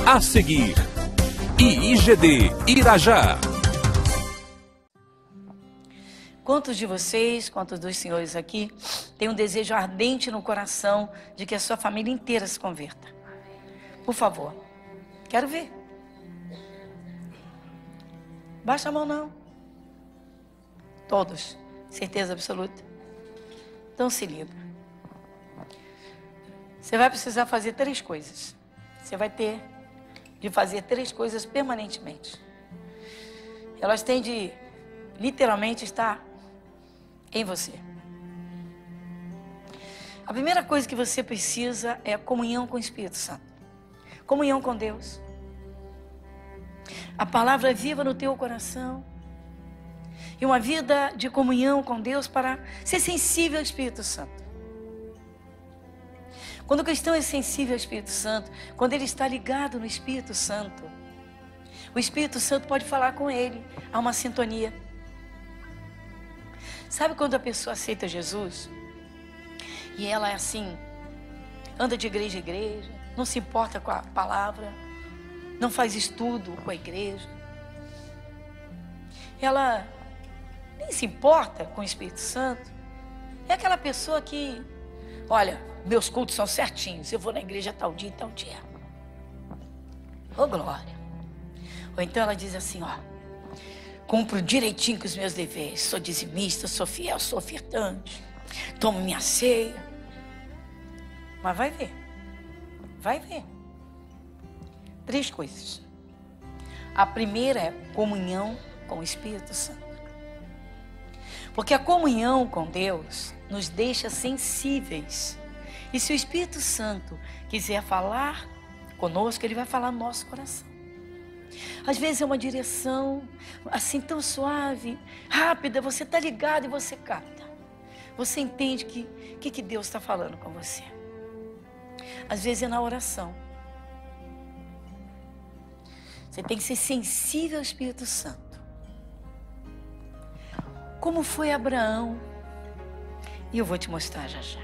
A seguir, IIGD Irajá. Quantos de vocês, quantos dos senhores aqui, têm um desejo ardente no coração de que a sua família inteira se converta? Por favor, quero ver. Baixa a mão não. Todos, certeza absoluta. Então se liga. Você vai precisar fazer 3 coisas. Você vai ter de fazer 3 coisas permanentemente. Elas têm de literalmente estar em você. A primeira coisa que você precisa é a comunhão com o Espírito Santo. Comunhão com Deus. A palavra viva no teu coração. E uma vida de comunhão com Deus para ser sensível ao Espírito Santo. Quando o cristão é sensível ao Espírito Santo, quando ele está ligado no Espírito Santo, o Espírito Santo pode falar com ele, há uma sintonia. Sabe quando a pessoa aceita Jesus? E ela é assim, anda de igreja em igreja, não se importa com a palavra, não faz estudo com a igreja. Ela nem se importa com o Espírito Santo. É aquela pessoa que, olha, meus cultos são certinhos, eu vou na igreja tal dia e tal dia. Ô glória. Ou então ela diz assim, ó, cumpro direitinho com os meus deveres, sou dizimista, sou fiel, sou ofertante, tomo minha ceia. Mas vai ver. Vai ver. 3 coisas. A primeira é comunhão com o Espírito Santo. Porque a comunhão com Deus nos deixa sensíveis. E se o Espírito Santo quiser falar conosco, ele vai falar no nosso coração. Às vezes é uma direção assim tão suave, rápida, você está ligado e você capta. Você entende que Deus está falando com você. Às vezes é na oração. Você tem que ser sensível ao Espírito Santo. Como foi Abraão? E eu vou te mostrar já já.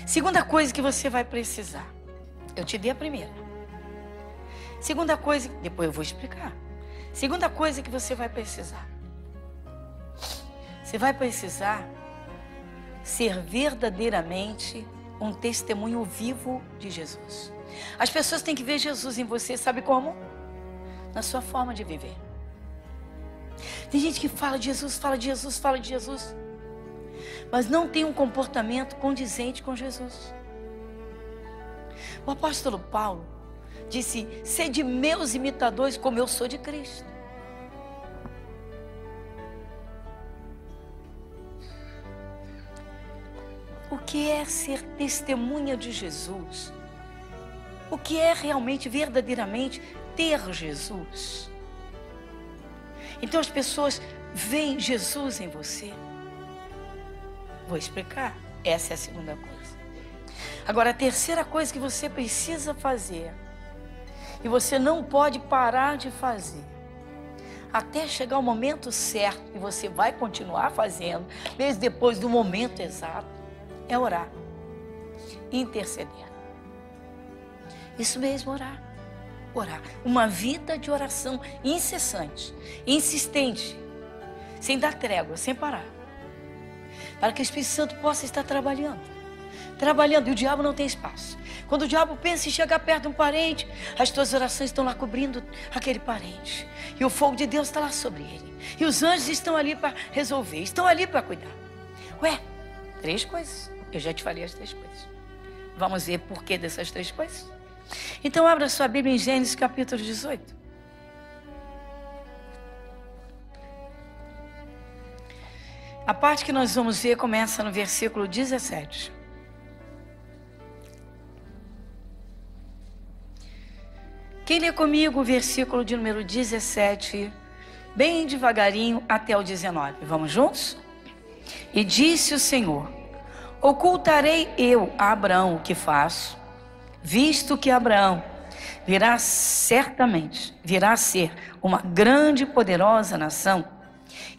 Segunda coisa que você vai precisar. Eu te dei a primeira. Segunda coisa, depois eu vou explicar. Segunda coisa que você vai precisar. Você vai precisar ser verdadeiramente um testemunho vivo de Jesus. As pessoas têm que ver Jesus em você, sabe como? Na sua forma de viver. Tem gente que fala de Jesus, fala de Jesus, fala de Jesus, mas não tem um comportamento condizente com Jesus. O apóstolo Paulo disse, sede meus imitadores como eu sou de Cristo. O que é ser testemunha de Jesus? O que é realmente, verdadeiramente, ter Jesus? Então as pessoas veem Jesus em você. Vou explicar. Essa é a segunda coisa. Agora, a terceira coisa que você precisa fazer, e você não pode parar de fazer, até chegar o momento certo, e você vai continuar fazendo, mesmo depois do momento exato, é orar, interceder. Isso mesmo, orar. Orar. Uma vida de oração incessante, insistente, sem dar trégua, sem parar. Para que o Espírito Santo possa estar trabalhando. Trabalhando, e o diabo não tem espaço. Quando o diabo pensa em chegar perto de um parente, as tuas orações estão lá cobrindo aquele parente. E o fogo de Deus está lá sobre ele. E os anjos estão ali para resolver, estão ali para cuidar. Ué, 3 coisas. Eu já te falei as 3 coisas. Vamos ver por que dessas 3 coisas? Então abra sua Bíblia em Gênesis capítulo 18. A parte que nós vamos ver começa no versículo 17. Quem lê comigo o versículo de número 17, bem devagarinho até o 19. Vamos juntos? E disse o Senhor, ocultarei eu a Abraão o que faço, visto que Abraão virá certamente, virá a ser uma grande e poderosa nação,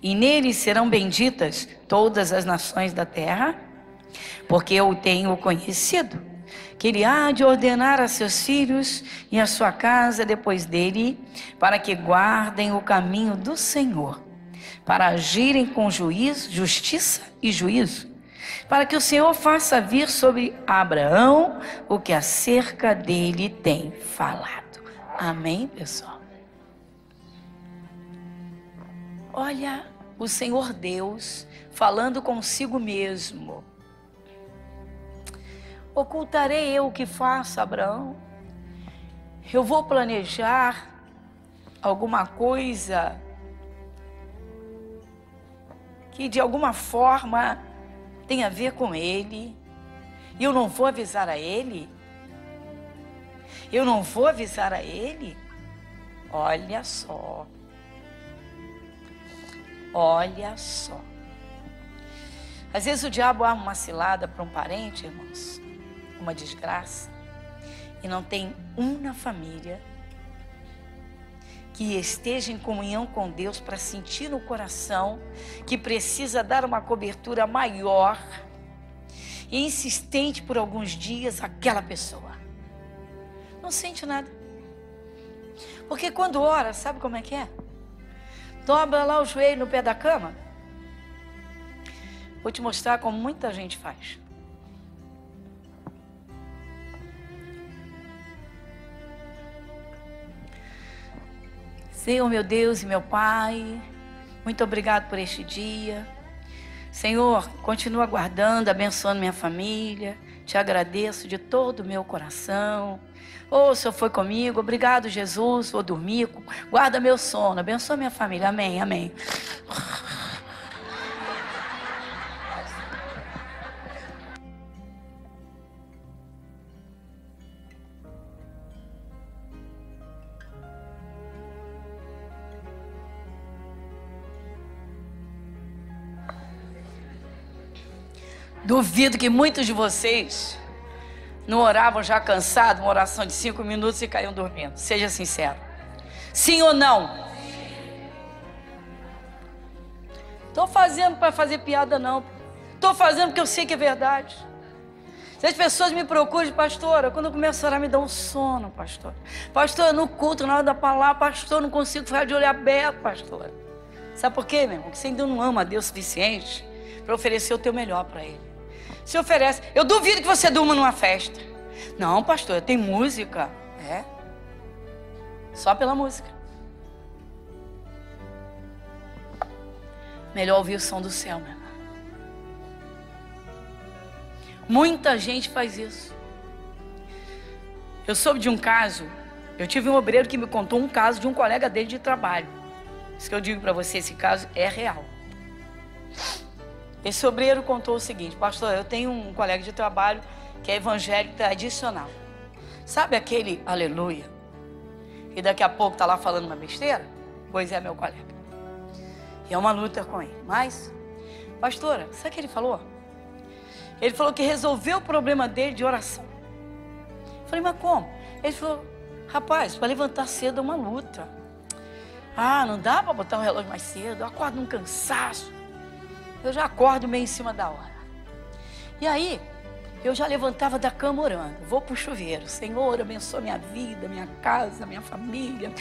e nele serão benditas todas as nações da terra, porque eu o tenho conhecido, que ele há de ordenar a seus filhos e a sua casa depois dele, para que guardem o caminho do Senhor, para agirem com juízo, justiça e juízo, para que o Senhor faça vir sobre Abraão o que acerca dele tem falado. Amém, pessoal? Olha o Senhor Deus falando consigo mesmo. Ocultarei eu o que faço, Abraão? Eu vou planejar alguma coisa que de alguma forma tem a ver com ele, e eu não vou avisar a ele? Eu não vou avisar a ele? Olha só. Olha só. Às vezes o diabo arma uma cilada para um parente, irmãos, uma desgraça, e não tem um na família que esteja em comunhão com Deus para sentir no coração que precisa dar uma cobertura maior e insistente por alguns dias àquela pessoa. Não sente nada. Porque quando ora, sabe como é que é? Dobra lá o joelho no pé da cama. Vou te mostrar como muita gente faz. Senhor, meu Deus e meu Pai, muito obrigado por este dia. Senhor, continua guardando, abençoando minha família. Te agradeço de todo o meu coração. O Senhor foi comigo. Obrigado, Jesus. Vou dormir. Guarda meu sono. Abençoa minha família. Amém, amém. Duvido que muitos de vocês não oravam já cansados, uma oração de 5 minutos e caíam dormindo. Seja sincero. Sim ou não? Estou fazendo para fazer piada não. Estou fazendo porque eu sei que é verdade. Se as pessoas me procuram, pastora, quando eu começo a orar me dá um sono, pastora. Pastora, no culto, na hora da palavra, pastor, não consigo ficar de olho aberto, pastora. Sabe por quê, meu irmão? Porque você ainda não ama a Deus o suficiente para oferecer o teu melhor para Ele. Se oferece. Eu duvido que você durma numa festa. Não, pastor, tem música. É. Só pela música. Melhor ouvir o som do céu, meu irmão. Muita gente faz isso. Eu soube de um caso. Eu tive um obreiro que me contou um caso de um colega dele de trabalho. Isso que eu digo para você, esse caso é real. Esse obreiro contou o seguinte: pastor, eu tenho um colega de trabalho que é evangélico tradicional. Sabe aquele aleluia? E daqui a pouco está lá falando uma besteira? Pois é, meu colega. E é uma luta com ele. Mas, pastora, sabe o que ele falou? Ele falou que resolveu o problema dele de oração. Eu falei, mas como? Ele falou, rapaz, para levantar cedo é uma luta. Ah, não dá para botar o relógio mais cedo, eu acordo num cansaço. Eu já acordo meio em cima da hora. E aí, eu já levantava da cama orando. Vou pro chuveiro. Senhor, abençoa minha vida, minha casa, minha família.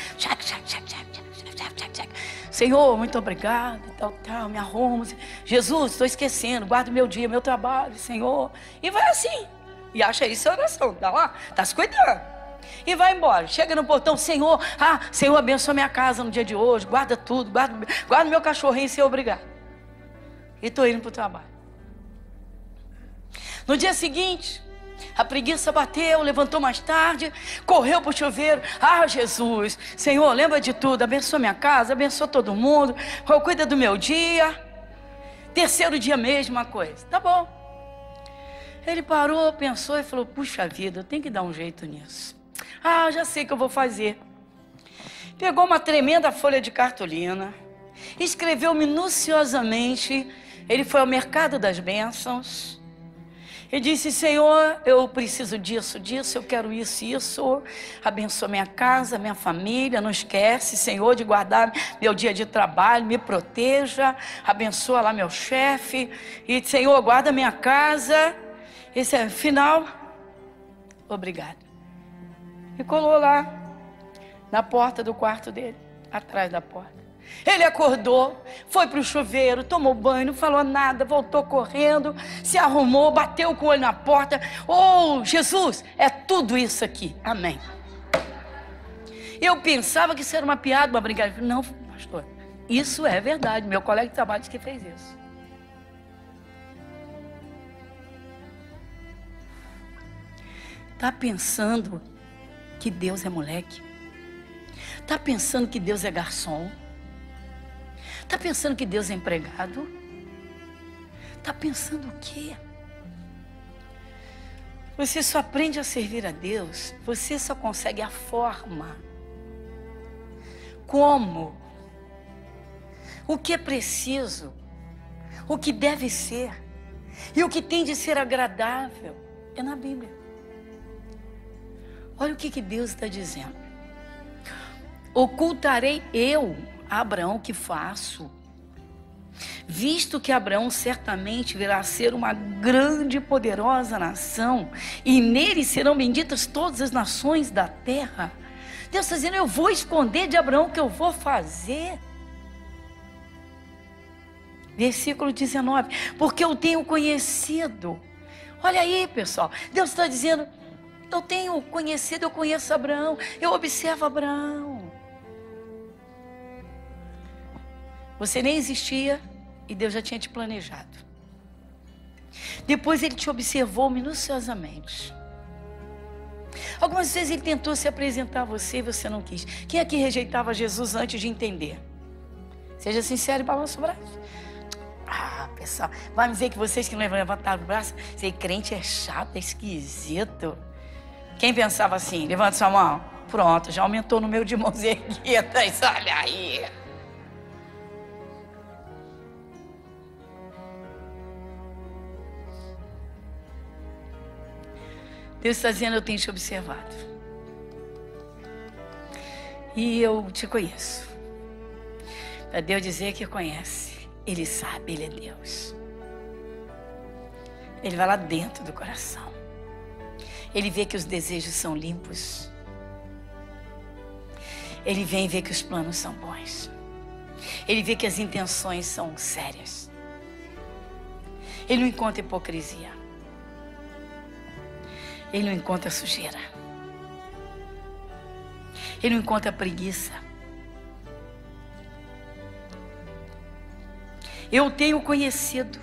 Senhor, muito obrigado, tal, me arrumo. Jesus, estou esquecendo, guarda o meu dia, meu trabalho, Senhor. E vai assim. E acha isso oração, tá lá? Tá se cuidando. E vai embora. Chega no portão, Senhor, Senhor, abençoa minha casa no dia de hoje. Guarda tudo, guarda meu cachorrinho, Senhor, obrigado. E estou indo para o trabalho. No dia seguinte, a preguiça bateu, levantou mais tarde, correu para o chuveiro. Ah, Jesus, Senhor, lembra de tudo, abençoa minha casa, abençoa todo mundo, cuida do meu dia. Terceiro dia, mesma coisa. Tá bom. Ele parou, pensou e falou, puxa vida, eu tenho que dar um jeito nisso. Ah, já sei o que eu vou fazer. Pegou uma tremenda folha de cartolina, escreveu minuciosamente. Ele foi ao mercado das bênçãos e disse, Senhor, eu preciso disso, eu quero isso. Abençoa minha casa, minha família, não esquece, Senhor, de guardar meu dia de trabalho, me proteja, abençoa lá meu chefe. E, Senhor, guarda minha casa. Esse é o final. obrigado. E colou lá, na porta do quarto dele, atrás da porta. Ele acordou, foi para o chuveiro, tomou banho, não falou nada, voltou correndo, se arrumou, bateu com o olho na porta. Oh, Jesus, é tudo isso aqui, amém. Eu pensava que isso era uma piada, uma brincadeira. Não, pastor, isso é verdade, meu colega de trabalho disse que fez isso. Está pensando que Deus é moleque? Está pensando que Deus é garçom? Está pensando que Deus é empregado? Está pensando o quê? Você só aprende a servir a Deus, você só consegue a forma. Como? O que é preciso? O que deve ser? E o que tem de ser agradável? É na Bíblia. Olha o que Deus está dizendo. Ocultarei eu a Abraão que faço, visto que Abraão certamente virá a ser uma grande e poderosa nação, e nele serão benditas todas as nações da terra. Deus está dizendo, eu vou esconder de Abraão o que eu vou fazer. Versículo 19, porque eu tenho conhecido. Olha aí, pessoal, Deus está dizendo, eu tenho conhecido, eu conheço Abraão, eu observo Abraão. Você nem existia e Deus já tinha te planejado. Depois ele te observou minuciosamente. Algumas vezes ele tentou se apresentar a você e você não quis. Quem aqui rejeitava Jesus antes de entender? Seja sincero e balança o braço. Ah, pessoal, vai me dizer que vocês que não levantaram o braço, ser crente é chato, é esquisito. Quem pensava assim? Levanta sua mão. Pronto, já aumentou o número de mãos erguidas. Olha aí. Deus está dizendo, eu tenho te observado. E eu te conheço. Para Deus dizer que conhece, Ele sabe, Ele é Deus. Ele vai lá dentro do coração. Ele vê que os desejos são limpos. Ele vem ver que os planos são bons. Ele vê que as intenções são sérias. Ele não encontra hipocrisia. Ele não encontra sujeira. Ele não encontra preguiça. Eu tenho conhecido.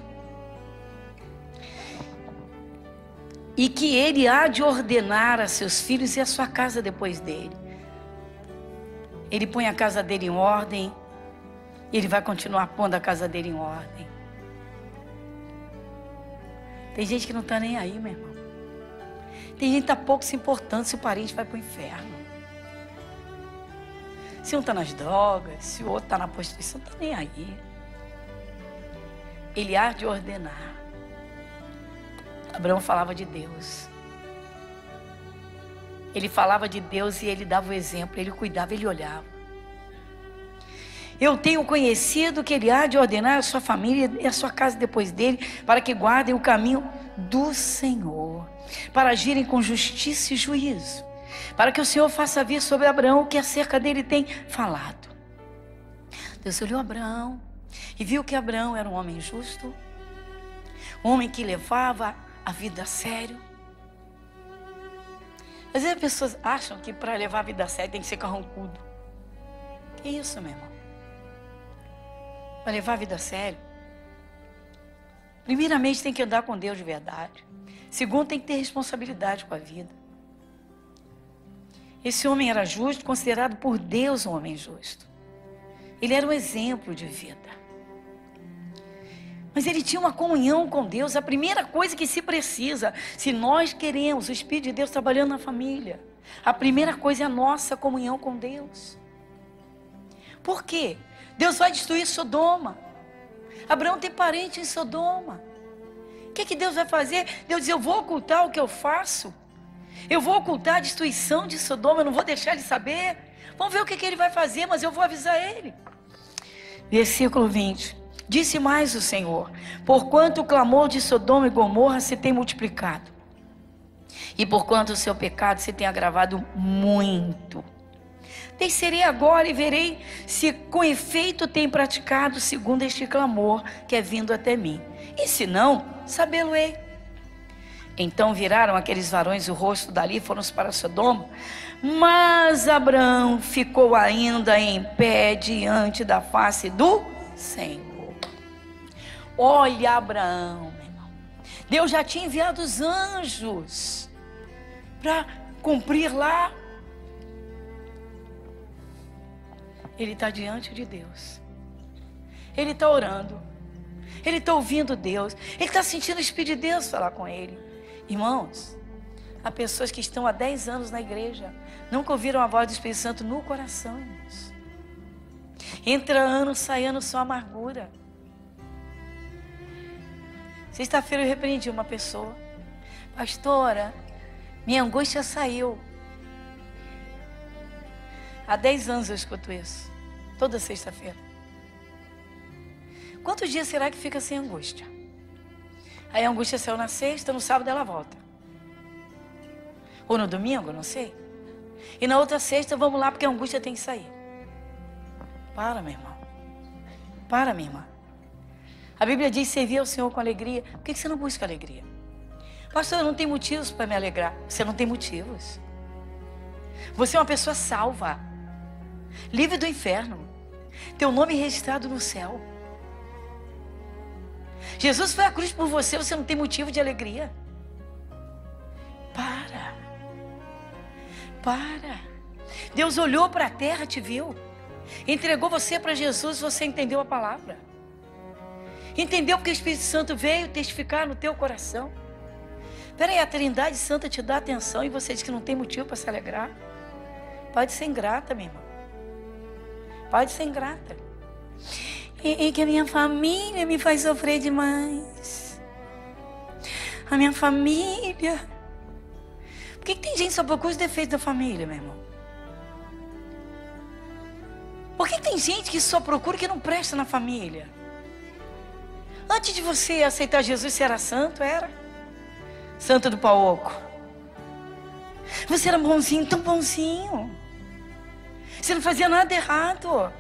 E que ele há de ordenar a seus filhos e a sua casa depois dele. Ele põe a casa dele em ordem. E ele vai continuar pondo a casa dele em ordem. Tem gente que não está nem aí, meu irmão. Tem gente que está pouco se importando se o parente vai para o inferno. Se um está nas drogas, se o outro está na prostituição, não está nem aí. Ele há de ordenar. Abraão falava de Deus. Ele falava de Deus e ele dava o exemplo, ele cuidava, ele olhava. Eu tenho conhecido que ele há de ordenar a sua família e a sua casa depois dele, para que guardem o caminho do Senhor, para agirem com justiça e juízo, para que o Senhor faça vir sobre Abraão o que acerca dele tem falado. Deus olhou Abraão e viu que Abraão era um homem justo, um homem que levava a vida a sério. Às vezes as pessoas acham que para levar a vida a sério tem que ser carrancudo. Que isso, meu irmão? Para levar a vida a sério, primeiramente tem que andar com Deus de verdade. Segundo, tem que ter responsabilidade com a vida. Esse homem era justo, considerado por Deus um homem justo. Ele era um exemplo de vida. Mas ele tinha uma comunhão com Deus. A primeira coisa que se precisa, se nós queremos o Espírito de Deus trabalhando na família, a primeira coisa é a nossa comunhão com Deus. Por quê? Deus vai destruir Sodoma. Abraão tem parente em Sodoma. O que Deus vai fazer? Deus diz, eu vou ocultar o que eu faço. Eu vou ocultar a destruição de Sodoma, eu não vou deixar ele saber. Vamos ver o que ele vai fazer, mas eu vou avisar ele. Versículo 20. Disse mais o Senhor, porquanto o clamor de Sodoma e Gomorra se tem multiplicado, e porquanto o seu pecado se tem agravado muito. Descerei agora e verei se com efeito tem praticado segundo este clamor que é vindo até mim. E se não, sabê-lo-ei. Então viraram aqueles varões o rosto dali e foram para Sodoma. Mas Abraão ficou ainda em pé diante da face do Senhor. Olha Abraão, meu irmão. Deus já tinha enviado os anjos para cumprir lá. Ele está diante de Deus. Ele está orando. Ele está ouvindo Deus. Ele está sentindo o Espírito de Deus falar com ele. Irmãos, há pessoas que estão há 10 anos na igreja, nunca ouviram a voz do Espírito Santo no coração, irmãos. Entra ano, sai ano, só amargura. Sexta-feira eu repreendi uma pessoa. Pastora, minha angústia saiu. Há 10 anos eu escuto isso. Toda sexta-feira. Quantos dias será que fica sem angústia? Aí a angústia saiu na sexta, no sábado ela volta. Ou no domingo, não sei. E na outra sexta, vamos lá, porque a angústia tem que sair. Para, meu irmão. Para, minha irmã. A Bíblia diz servir ao Senhor com alegria. Por que você não busca alegria? Pastor, eu não tenho motivos para me alegrar. Você não tem motivos. Você é uma pessoa salva. Livre do inferno. Teu nome registrado no céu. Jesus foi à cruz por você. Você não tem motivo de alegria. Para. Deus olhou para a terra, te viu. Entregou você para Jesus, você entendeu a palavra. Entendeu porque o Espírito Santo veio testificar no teu coração. Espera aí, a Trindade Santa te dá atenção e você diz que não tem motivo para se alegrar. Pode ser ingrata, minha irmã. Pode ser ingrata. E que a minha família me faz sofrer demais. A minha família. Por que tem gente que só procura os defeitos da família, meu irmão? Por que tem gente que só procura o que não presta na família? Antes de você aceitar Jesus, você era santo? Era? Santo do pau oco. Você era bonzinho, tão bonzinho. Você não fazia nada errado.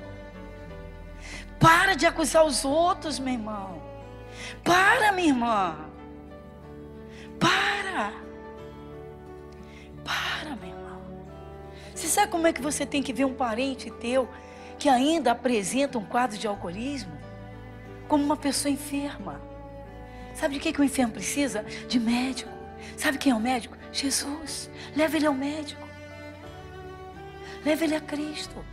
Para de acusar os outros, meu irmão. Para, minha irmã. Para, meu irmão. Você sabe como é que você tem que ver um parente teu que ainda apresenta um quadro de alcoolismo? Como uma pessoa enferma. Sabe de que o enfermo precisa? De médico. Sabe quem é o médico? Jesus. Leva ele ao médico. Leva ele a Cristo.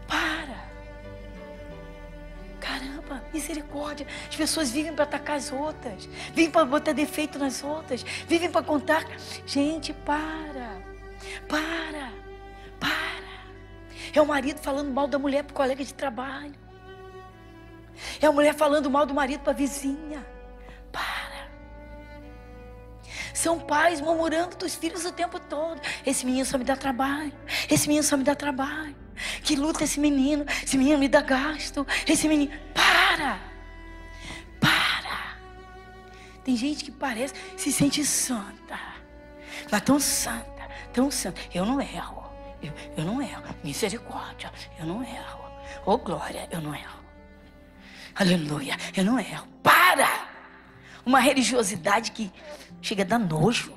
Para. Caramba, misericórdia. As pessoas vivem para atacar as outras. Vivem para botar defeito nas outras. Vivem para contar. Gente, para. É o marido falando mal da mulher para o colega de trabalho. É a mulher falando mal do marido para a vizinha. Para. São pais murmurando dos filhos o tempo todo. Esse menino só me dá trabalho. Esse menino só me dá trabalho. Que luta esse menino. Esse menino me dá gasto. Esse menino... Para. Tem gente que parece, se sente santa. Mas tão santa. Eu não erro. Eu não erro. Misericórdia. Eu não erro. Oh, glória. Eu não erro. Aleluia. Eu não erro. Para. Uma religiosidade que chega a dar nojo.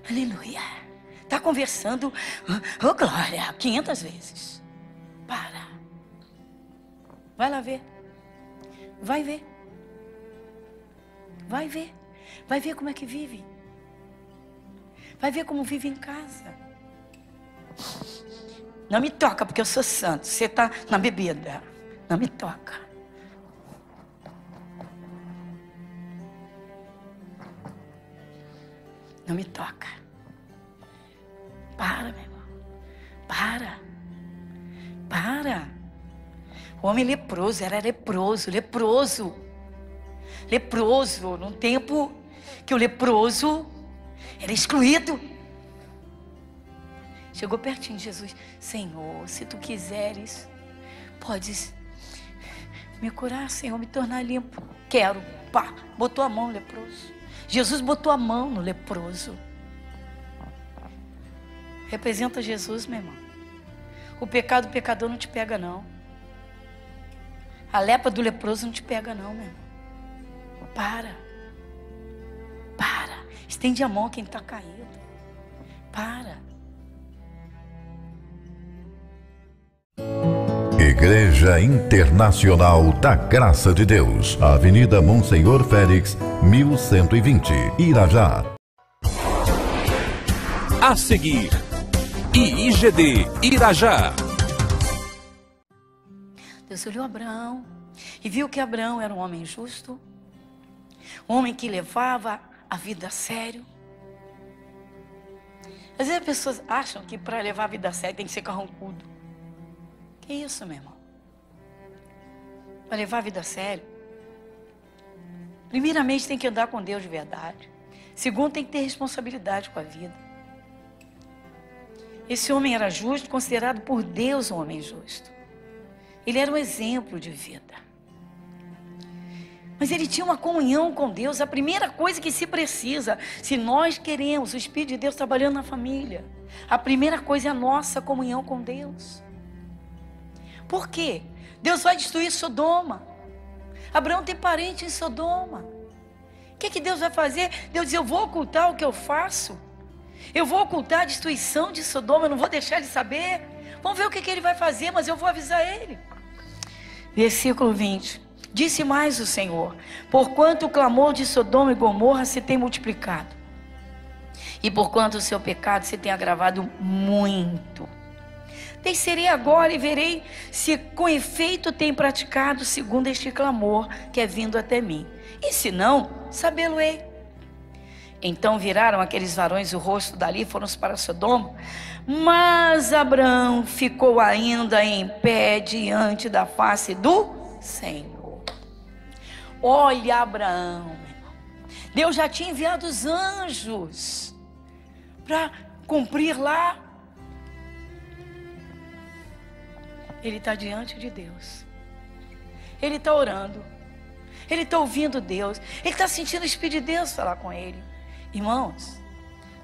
Aleluia. Está conversando, oh glória, 500 vezes. Para. Vai lá ver. Vai ver. Vai ver como é que vive. Vai ver como vive em casa. Não me toca porque eu sou santo. Você está na bebida. Não me toca. Não me toca. Para, meu irmão. Para. O homem leproso, era leproso. Num tempo que o leproso era excluído. Chegou pertinho de Jesus. Senhor, se tu quiseres, podes me curar, Senhor, me tornar limpo. Quero. Pá, botou a mão, leproso. Jesus botou a mão no leproso. Representa Jesus, meu irmão. O pecado do pecador não te pega, não. A lepra do leproso não te pega, não, meu irmão. Para. Estende a mão a quem está caído. Para. Igreja Internacional da Graça de Deus, Avenida Monsenhor Félix, 1120, Irajá. A seguir, IIGD Irajá. Deus olhou Abraão e viu que Abraão era um homem justo, um homem que levava a vida a sério. Às vezes as pessoas acham que para levar a vida a sério tem que ser carrancudo. Que isso, meu irmão? Para levar a vida a sério, primeiramente tem que andar com Deus de verdade. Segundo, tem que ter responsabilidade com a vida. Esse homem era justo, considerado por Deus um homem justo. Ele era um exemplo de vida. Mas ele tinha uma comunhão com Deus. A primeira coisa que se precisa, se nós queremos o Espírito de Deus trabalhando na família, a primeira coisa é a nossa comunhão com Deus. Por quê? Deus vai destruir Sodoma. Abraão tem parente em Sodoma. O que Deus vai fazer? Deus diz: eu vou ocultar o que eu faço. Eu vou ocultar a destruição de Sodoma. Eu não vou deixar ele saber. Vamos ver o que ele vai fazer, mas eu vou avisar ele. Versículo 20. Disse mais o Senhor: porquanto o clamor de Sodoma e Gomorra se tem multiplicado, e porquanto o seu pecado se tem agravado muito, descerei agora e verei se com efeito tem praticado segundo este clamor que é vindo até mim, e se não, sabê-lo-ei. Então viraram aqueles varões o rosto dali e foram para Sodoma, mas Abraão ficou ainda em pé diante da face do Senhor. Olha Abraão, meu irmão. Deus já tinha enviado os anjos para cumprir lá. Ele está diante de Deus. Ele está orando. Ele está ouvindo Deus. Ele está sentindo o Espírito de Deus falar com ele. Irmãos,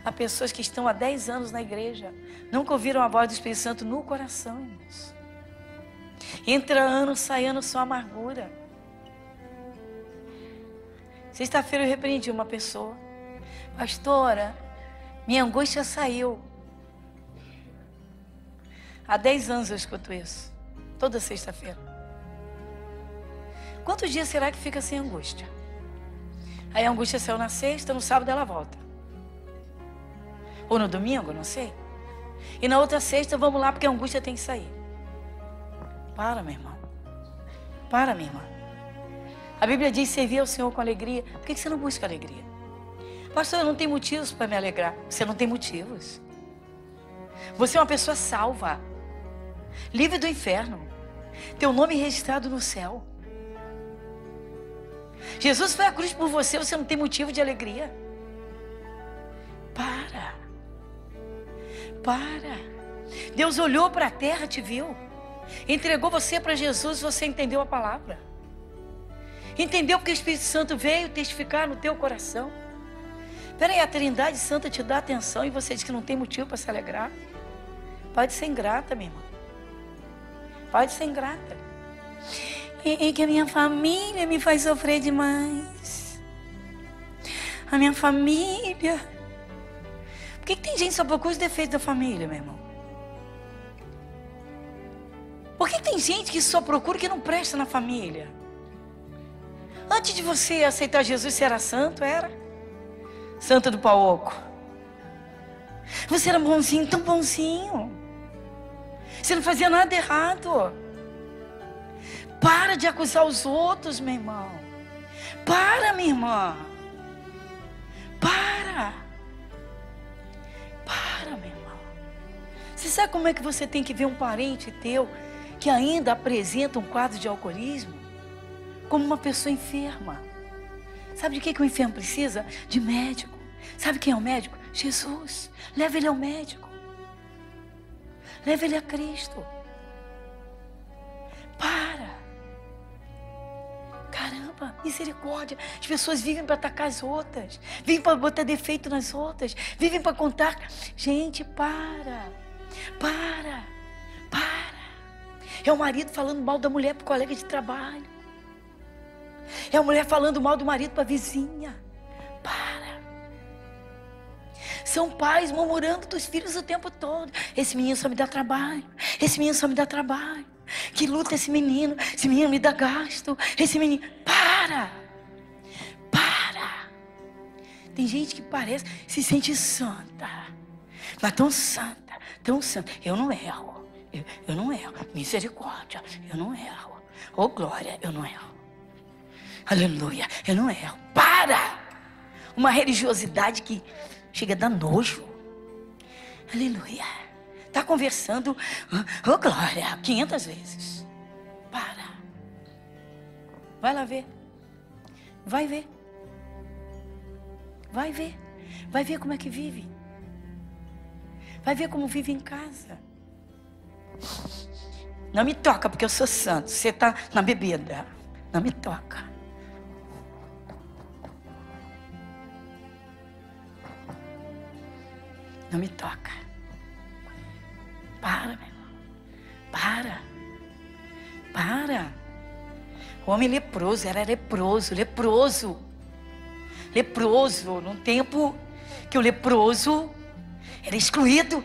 há pessoas que estão há 10 anos na igreja, nunca ouviram a voz do Espírito Santo no coração, irmãos. Entra ano, sai ano, só amargura. Sexta-feira eu repreendi uma pessoa: pastora, minha angústia saiu. Há 10 anos eu escuto isso, toda sexta-feira. Quantos dias será que fica sem angústia? Aí a angústia saiu na sexta, no sábado ela volta. Ou no domingo, não sei. E na outra sexta, vamos lá, porque a angústia tem que sair. Para, meu irmão. Para, minha irmã. A Bíblia diz: servir ao Senhor com alegria. Por que você não busca alegria? Pastor, eu não tenho motivos para me alegrar. Você não tem motivos. Você é uma pessoa salva, livre do inferno, teu nome registrado no céu. Jesus foi à cruz por você. Você não tem motivo de alegria. Para. Deus olhou para a terra, te viu, entregou você para Jesus. Você entendeu a palavra, entendeu porque o Espírito Santo veio testificar no teu coração. Peraí, a Trindade Santa te dá atenção e você diz que não tem motivo para se alegrar? Pode ser ingrata, minha irmã. Pode ser ingrata. É que a minha família me faz sofrer demais. A minha família. Por que tem gente que só procura os defeitos da família, meu irmão? Por que tem gente que só procura o que não presta na família? Antes de você aceitar Jesus, você era santo, era? Santo do pau oco. Você era bonzinho, tão bonzinho. Você não fazia nada errado. Para de acusar os outros, meu irmão. Para, minha irmã. Para, meu irmão. Você sabe como é que você tem que ver um parente teu que ainda apresenta um quadro de alcoolismo? Como uma pessoa enferma. Sabe de que o enfermo precisa? De médico. Sabe quem é o médico? Jesus. Leva ele ao médico. Leva ele a Cristo. Para. Caramba. Misericórdia. As pessoas vivem para atacar as outras, vivem para botar defeito nas outras, vivem para contar. Gente, para. É o marido falando mal da mulher para o colega de trabalho. É a mulher falando mal do marido para a vizinha. Para. São pais murmurando dos filhos o tempo todo. Esse menino só me dá trabalho. Esse menino só me dá trabalho. Que luta esse menino. Esse menino me dá gasto. Esse menino... Para. Tem gente que parece, se sente santa. Mas tão santa, tão santa. Eu não erro. Eu não erro. Misericórdia. Eu não erro. Oh, glória. Eu não erro. Aleluia. Eu não erro. Para. Uma religiosidade que chega a dar nojo. Aleluia. Está conversando, oh glória, 500 vezes. Para. Vai lá ver. Vai ver. Vai ver. Vai ver como é que vive. Vai ver como vive em casa. Não me toca porque eu sou santo. Você está na bebida. Não me toca. Não me toca. Para, meu irmão. Para. O homem leproso, era leproso. Num tempo que o leproso era excluído.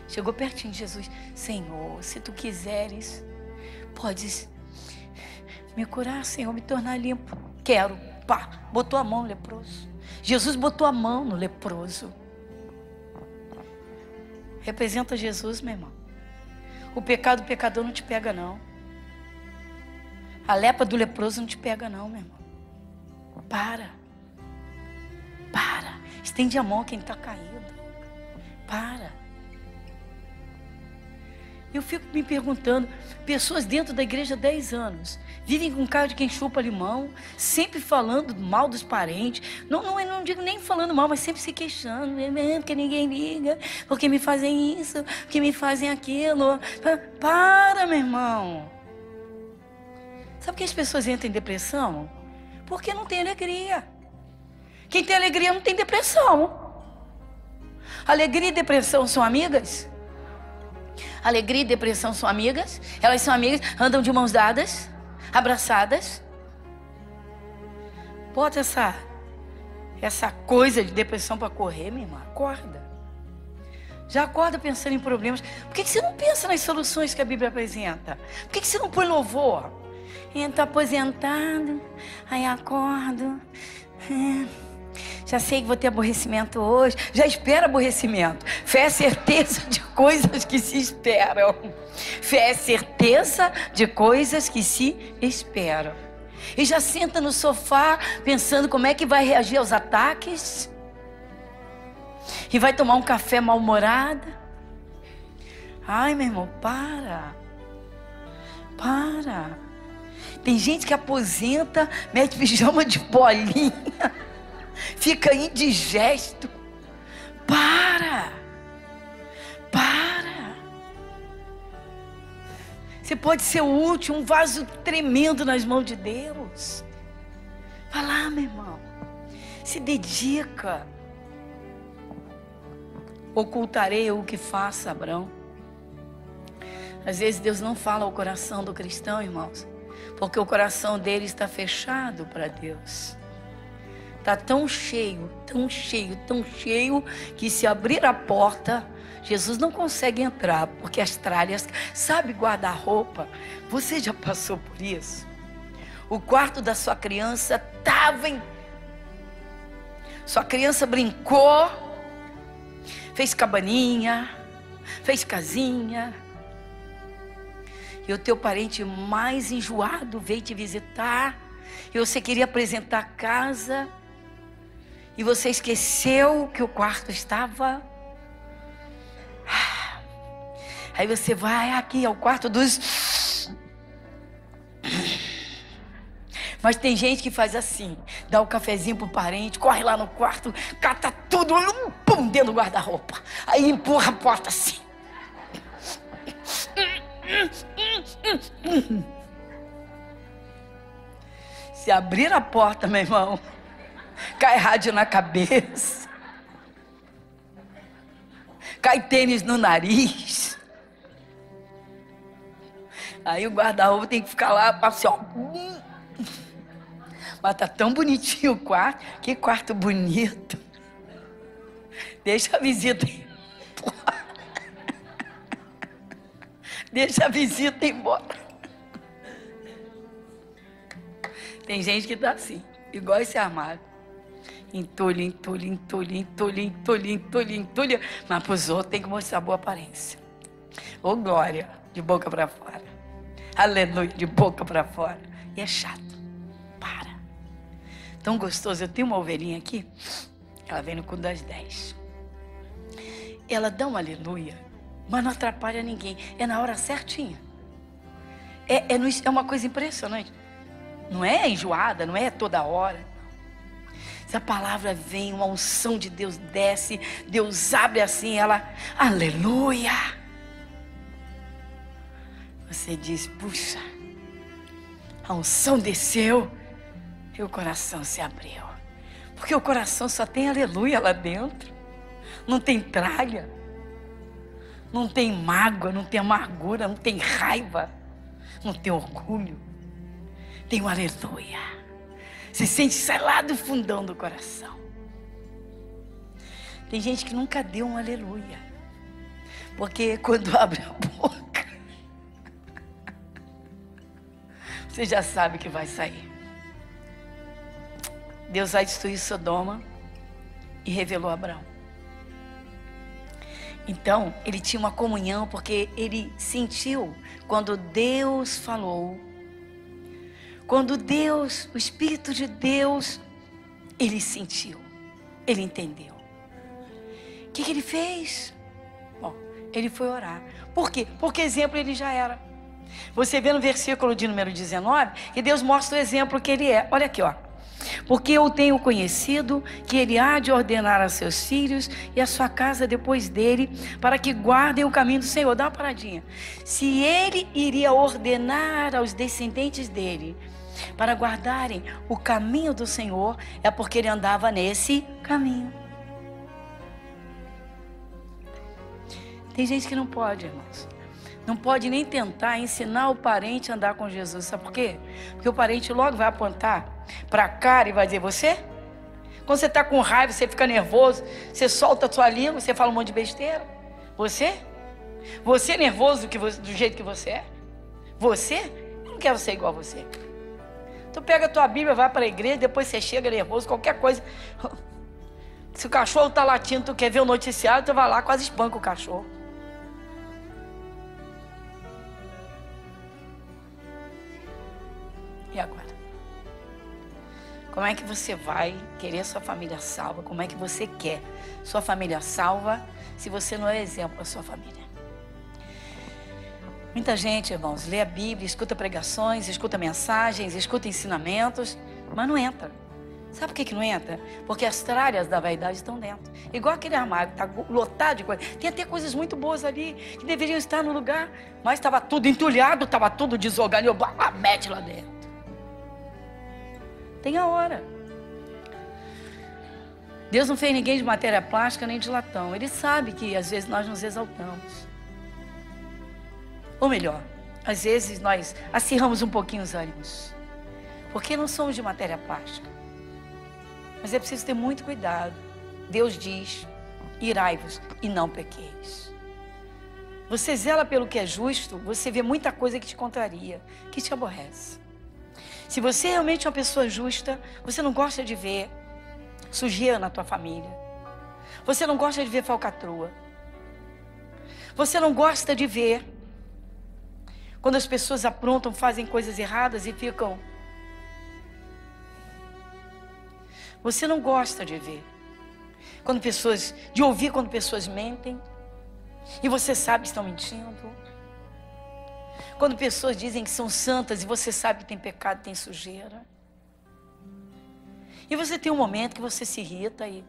Chegou pertinho de Jesus. Senhor, se tu quiseres, podes me curar, Senhor, me tornar limpo. Quero. Pá, botou a mão no leproso. Jesus botou a mão no leproso. Representa Jesus, meu irmão. O pecado do pecador não te pega, não. A lepra do leproso não te pega, não, meu irmão. Para. Estende a mão a quem está caído. Para. Eu fico me perguntando, pessoas dentro da igreja há 10 anos, vivem com cara de quem chupa limão, sempre falando mal dos parentes, não digo nem falando mal, mas sempre se queixando, porque ninguém liga, porque me fazem isso, porque me fazem aquilo. Para, meu irmão. Sabe por que as pessoas entram em depressão? Porque não tem alegria. Quem tem alegria não tem depressão. Alegria e depressão são amigas? Alegria e depressão são amigas? Elas são amigas, andam de mãos dadas, abraçadas. Bota essa coisa de depressão para correr, minha irmã. Acorda. Já acorda pensando em problemas. Por que você não pensa nas soluções que a Bíblia apresenta? Por que você não põe louvor? Estou aposentado, aí acordo. Já sei que vou ter aborrecimento hoje. Já espera aborrecimento. Fé é certeza de coisas que se esperam. Fé é certeza de coisas que se esperam. E já senta no sofá pensando como é que vai reagir aos ataques. E vai tomar um café mal-humorada. Ai, meu irmão, para. Tem gente que aposenta, mete pijama de bolinha. Fica indigesto. Para. Você pode ser útil, um vaso tremendo nas mãos de Deus. Vai lá, meu irmão. Se dedica. Ocultarei o que faça, Abrão. Às vezes Deus não fala ao coração do cristão, irmãos, porque o coração dele está fechado para Deus. Está tão cheio, que se abrir a porta, Jesus não consegue entrar, porque as tralhas, sabe guarda-roupa? Você já passou por isso? O quarto da sua criança estava em... Sua criança brincou, fez cabaninha, fez casinha, e o teu parente mais enjoado veio te visitar, e você queria apresentar a casa, e você esqueceu que o quarto estava. Aí você vai aqui ao quarto dos... Mas tem gente que faz assim, dá o cafezinho pro parente, corre lá no quarto, cata tudo, pum, dentro do guarda-roupa. Aí empurra a porta assim. Se abrir a porta, meu irmão, cai rádio na cabeça, cai tênis no nariz. Aí o guarda-roupa tem que ficar lá, assim, ó. Mas tá tão bonitinho o quarto. Que quarto bonito. Deixa a visita ir embora. Deixa a visita ir embora. Tem gente que tá assim, igual esse armário. Entulha, entulha, entulha, entulha, entulha, entulha, entulha. Mas pros outros tem que mostrar boa aparência. Ô glória, de boca para fora. Aleluia, de boca para fora. E é chato. Para. Tão gostoso. Eu tenho uma ovelhinha aqui. Ela vem no culto das 10. Ela dá um aleluia, mas não atrapalha ninguém. É na hora certinha. É uma coisa impressionante. Não é enjoada, não é toda hora. Se a palavra vem, uma unção de Deus desce, Deus abre assim, ela, aleluia. Você diz, puxa, a unção desceu e o coração se abriu. Porque o coração só tem aleluia lá dentro. Não tem tralha, não tem mágoa, não tem amargura, não tem raiva, não tem orgulho. Tem um aleluia. Se sente, sai lá do fundão do coração. Tem gente que nunca deu um aleluia. Porque quando abre a boca, você já sabe que vai sair. Deus vai destruir Sodoma e revelou a Abraão. Então, ele tinha uma comunhão porque ele sentiu quando Deus falou. Quando Deus, o Espírito de Deus, ele sentiu, ele entendeu. O que ele fez? Bom, ele foi orar. Por quê? Porque exemplo ele já era. Você vê no versículo de número 19, que Deus mostra o exemplo que ele é. Olha aqui, ó. Porque eu tenho conhecido que ele há de ordenar a seus filhos e a sua casa depois dele, para que guardem o caminho do Senhor. Dá uma paradinha. Se ele iria ordenar aos descendentes dele para guardarem o caminho do Senhor, é porque ele andava nesse caminho. Tem gente que não pode, irmãos. Não pode nem tentar ensinar o parente a andar com Jesus. Sabe por quê? Porque o parente logo vai apontar para a cara e vai dizer, você? Quando você está com raiva, você fica nervoso, você solta a sua língua, você fala um monte de besteira. Você? Você é nervoso do jeito que você é? Você? Eu não quero ser igual a você. Tu pega a tua Bíblia, vai para a igreja, depois você chega nervoso, qualquer coisa. Se o cachorro está latindo, tu quer ver o noticiário, tu vai lá, quase espanca o cachorro. E agora? Como é que você vai querer sua família salva? Como é que você quer sua família salva se você não é exemplo para sua família? Muita gente, irmãos, lê a Bíblia, escuta pregações, escuta mensagens, escuta ensinamentos, mas não entra. Sabe por que não entra? Porque as tralhas da vaidade estão dentro. Igual aquele armário, está lotado de coisas. Tem até coisas muito boas ali, que deveriam estar no lugar, mas estava tudo entulhado, estava tudo desorganizado, mete lá dentro. Tem a hora. Deus não fez ninguém de matéria plástica nem de latão. Ele sabe que às vezes nós nos exaltamos. Ou melhor, às vezes nós acirramos um pouquinho os ânimos. Porque não somos de matéria plástica. Mas é preciso ter muito cuidado. Deus diz, irai-vos e não pequeis. Você zela pelo que é justo, você vê muita coisa que te contraria, que te aborrece. Se você é realmente uma pessoa justa, você não gosta de ver sujeira na tua família. Você não gosta de ver falcatrua. Você não gosta de ver quando as pessoas aprontam, fazem coisas erradas e ficam... Você não gosta de ver de ouvir quando pessoas mentem e você sabe que estão mentindo. Quando pessoas dizem que são santas e você sabe que tem pecado, tem sujeira. E você tem um momento que você se irrita aí.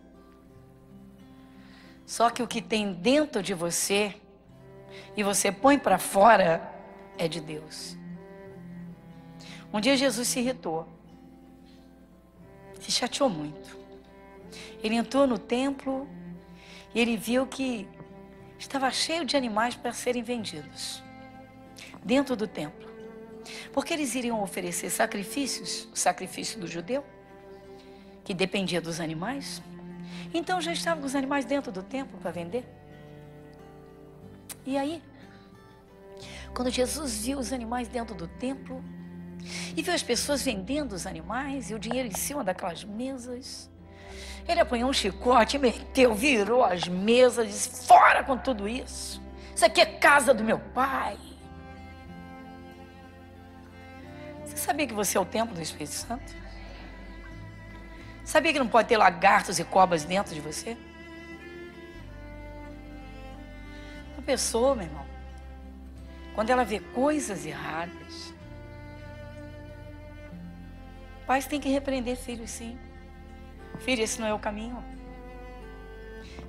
Só que o que tem dentro de você e você põe para fora é de Deus. Um dia Jesus se irritou. se chateou muito. Ele entrou no templo e ele viu que estava cheio de animais para serem vendidos dentro do templo. Porque eles iriam oferecer sacrifícios, o sacrifício do judeu, que dependia dos animais. Então já estavam os animais dentro do templo para vender. E aí, quando Jesus viu os animais dentro do templo e viu as pessoas vendendo os animais e o dinheiro em cima daquelas mesas, ele apanhou um chicote, meteu, virou as mesas e disse: fora com tudo isso. Isso aqui é casa do meu pai. Você sabia que você é o templo do Espírito Santo? Sabia que não pode ter lagartos e cobras dentro de você? A pessoa, meu irmão, quando ela vê coisas erradas, pais têm que repreender filhos, sim. Filho, esse não é o caminho.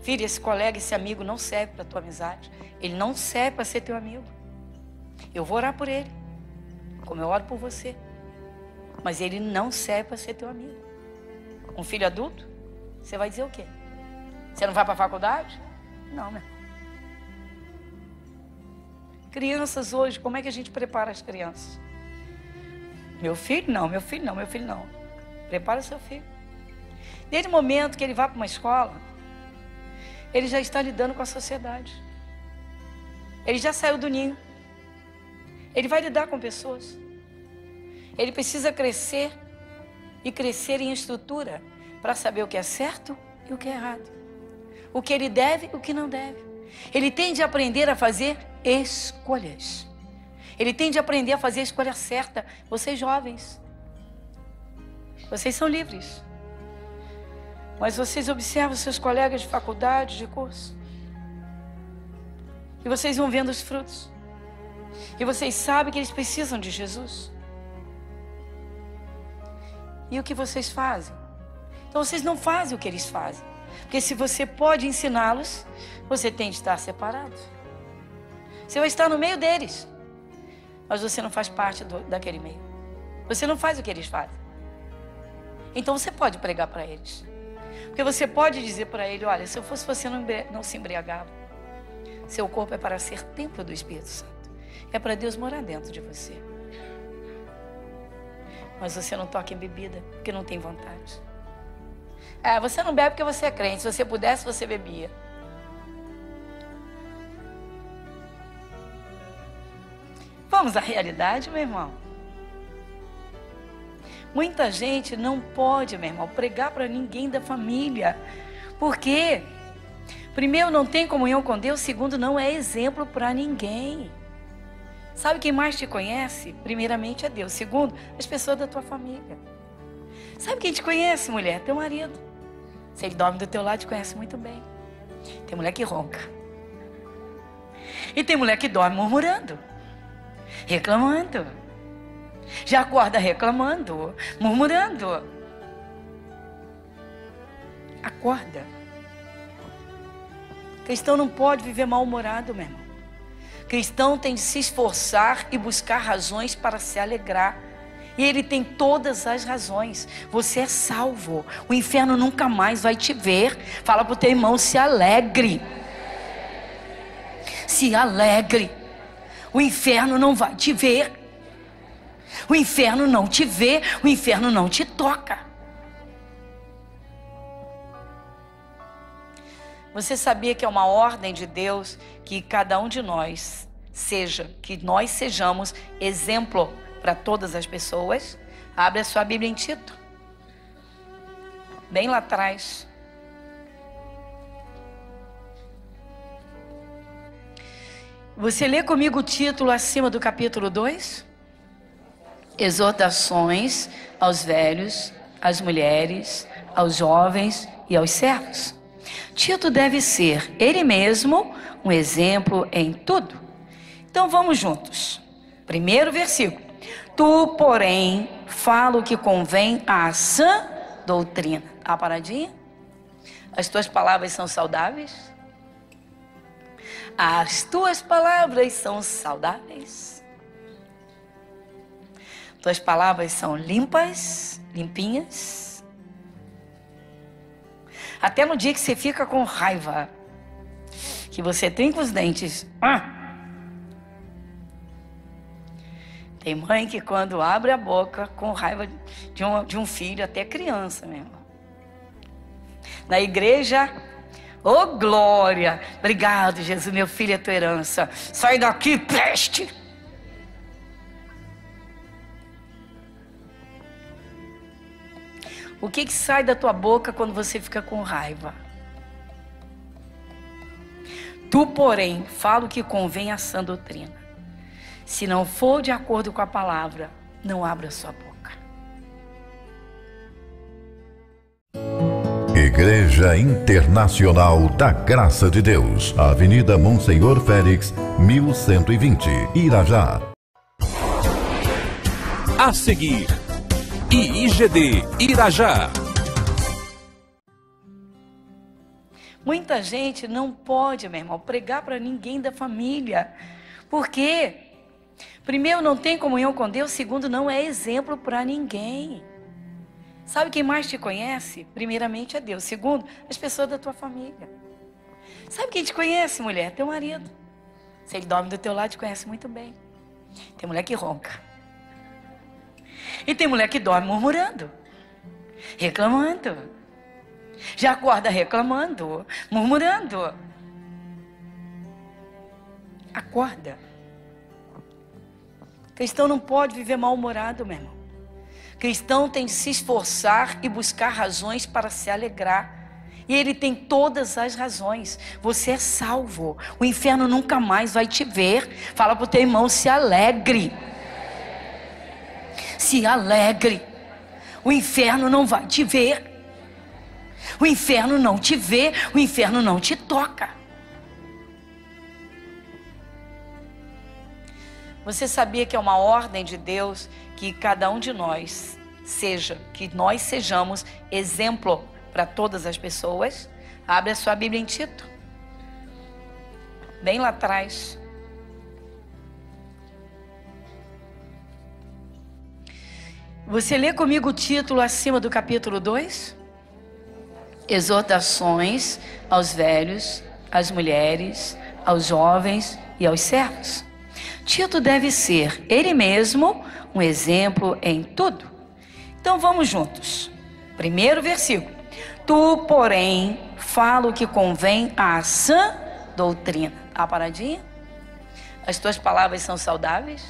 Filho, esse colega, esse amigo não serve para a tua amizade. Ele não serve para ser teu amigo. Eu vou orar por ele, como eu oro por você. Mas ele não serve para ser teu amigo. Um filho adulto, você vai dizer o quê? Você não vai para a faculdade? Não, meu irmão. Crianças hoje, como é que a gente prepara as crianças? Meu filho não, meu filho não, meu filho não. Prepara seu filho. Desde o momento que ele vai para uma escola, ele já está lidando com a sociedade. Ele já saiu do ninho. Ele vai lidar com pessoas. Ele precisa crescer e crescer em estrutura para saber o que é certo e o que é errado. O que ele deve e o que não deve. Ele tem de aprender a fazer escolhas. Ele tem de aprender a fazer a escolha certa. Vocês jovens, vocês são livres. Mas vocês observam seus colegas de faculdade, de curso. E vocês vão vendo os frutos. E vocês sabem que eles precisam de Jesus. E o que vocês fazem? Então vocês não fazem o que eles fazem. Porque se você pode ensiná-los, você tem de estar separado. Você vai estar no meio deles. Mas você não faz parte daquele meio. Você não faz o que eles fazem. Então você pode pregar para eles. Porque você pode dizer para ele: olha, se eu fosse você, não se embriagava. Seu corpo é para ser templo do Espírito Santo. É para Deus morar dentro de você. Mas você não toca em bebida, porque não tem vontade. Você não bebe porque você é crente. Se você pudesse, você bebia. Vamos à realidade, meu irmão. Muita gente não pode, meu irmão, pregar para ninguém da família. Por quê? Primeiro, não tem comunhão com Deus. Segundo, não é exemplo para ninguém. Sabe quem mais te conhece? Primeiramente é Deus. Segundo, as pessoas da tua família. Sabe quem te conhece, mulher? Teu marido. Se ele dorme do teu lado, te conhece muito bem. Tem mulher que ronca. E tem mulher que dorme murmurando, reclamando. Já acorda reclamando, murmurando. Acorda. Cristão não pode viver mal-humorado, meu irmão. Cristão tem de se esforçar e buscar razões para se alegrar. E ele tem todas as razões. Você é salvo. O inferno nunca mais vai te ver. Fala para o teu irmão: se alegre. Se alegre. O inferno não vai te ver. O inferno não te vê. O inferno não te toca. Você sabia que é uma ordem de Deus que cada um de nós que nós sejamos exemplo para todas as pessoas? Abre a sua Bíblia em Tito. Bem lá atrás. Você lê comigo o título acima do capítulo 2? Exortações aos velhos, às mulheres, aos jovens e aos servos. Tito deve ser ele mesmo um exemplo em tudo. Então vamos juntos. Primeiro versículo. Tu, porém, fala o que convém à sã doutrina. A paradinha? As tuas palavras são saudáveis? As tuas palavras são saudáveis? Tuas palavras são limpas, limpinhas? Até no dia que você fica com raiva, que você trinca os dentes. Tem mãe que quando abre a boca com raiva de um filho, até criança mesmo. Na igreja, ô glória, obrigado Jesus, meu filho é tua herança. Sai daqui, peste. O que sai da tua boca quando você fica com raiva? Tu, porém, fala o que convém à sã doutrina. Se não for de acordo com a palavra, não abra sua boca. Igreja Internacional da Graça de Deus, Avenida Monsenhor Félix, 1120, Irajá. A seguir, IGD Irajá. Muita gente não pode, meu irmão, pregar para ninguém da família. Por quê? Primeiro, não tem comunhão com Deus. Segundo, não é exemplo para ninguém. Sabe quem mais te conhece? Primeiramente é Deus. Segundo, as pessoas da tua família. Sabe quem te conhece, mulher? Teu marido. Se ele dorme do teu lado, te conhece muito bem. Tem mulher que ronca. E tem mulher que dorme murmurando, reclamando. Já acorda reclamando, murmurando. Acorda. Cristão não pode viver mal-humorado, meu irmão. Cristão tem de se esforçar e buscar razões para se alegrar. E ele tem todas as razões. Você é salvo. O inferno nunca mais vai te ver. Fala para o teu irmão, se alegre. Se alegre. O inferno não vai te ver. O inferno não te vê. O inferno não te toca. Você sabia que é uma ordem de Deus que cada um de nós que nós sejamos exemplo para todas as pessoas? Abre a sua Bíblia em Tito. Bem lá atrás. Você lê comigo o título acima do capítulo 2? Exortações aos velhos, às mulheres, aos jovens e aos servos. Tito deve ser, ele mesmo, um exemplo em tudo. Então vamos juntos. Primeiro versículo. Tu, porém, fala o que convém à sã doutrina. Dá uma paradinha? As tuas palavras são saudáveis?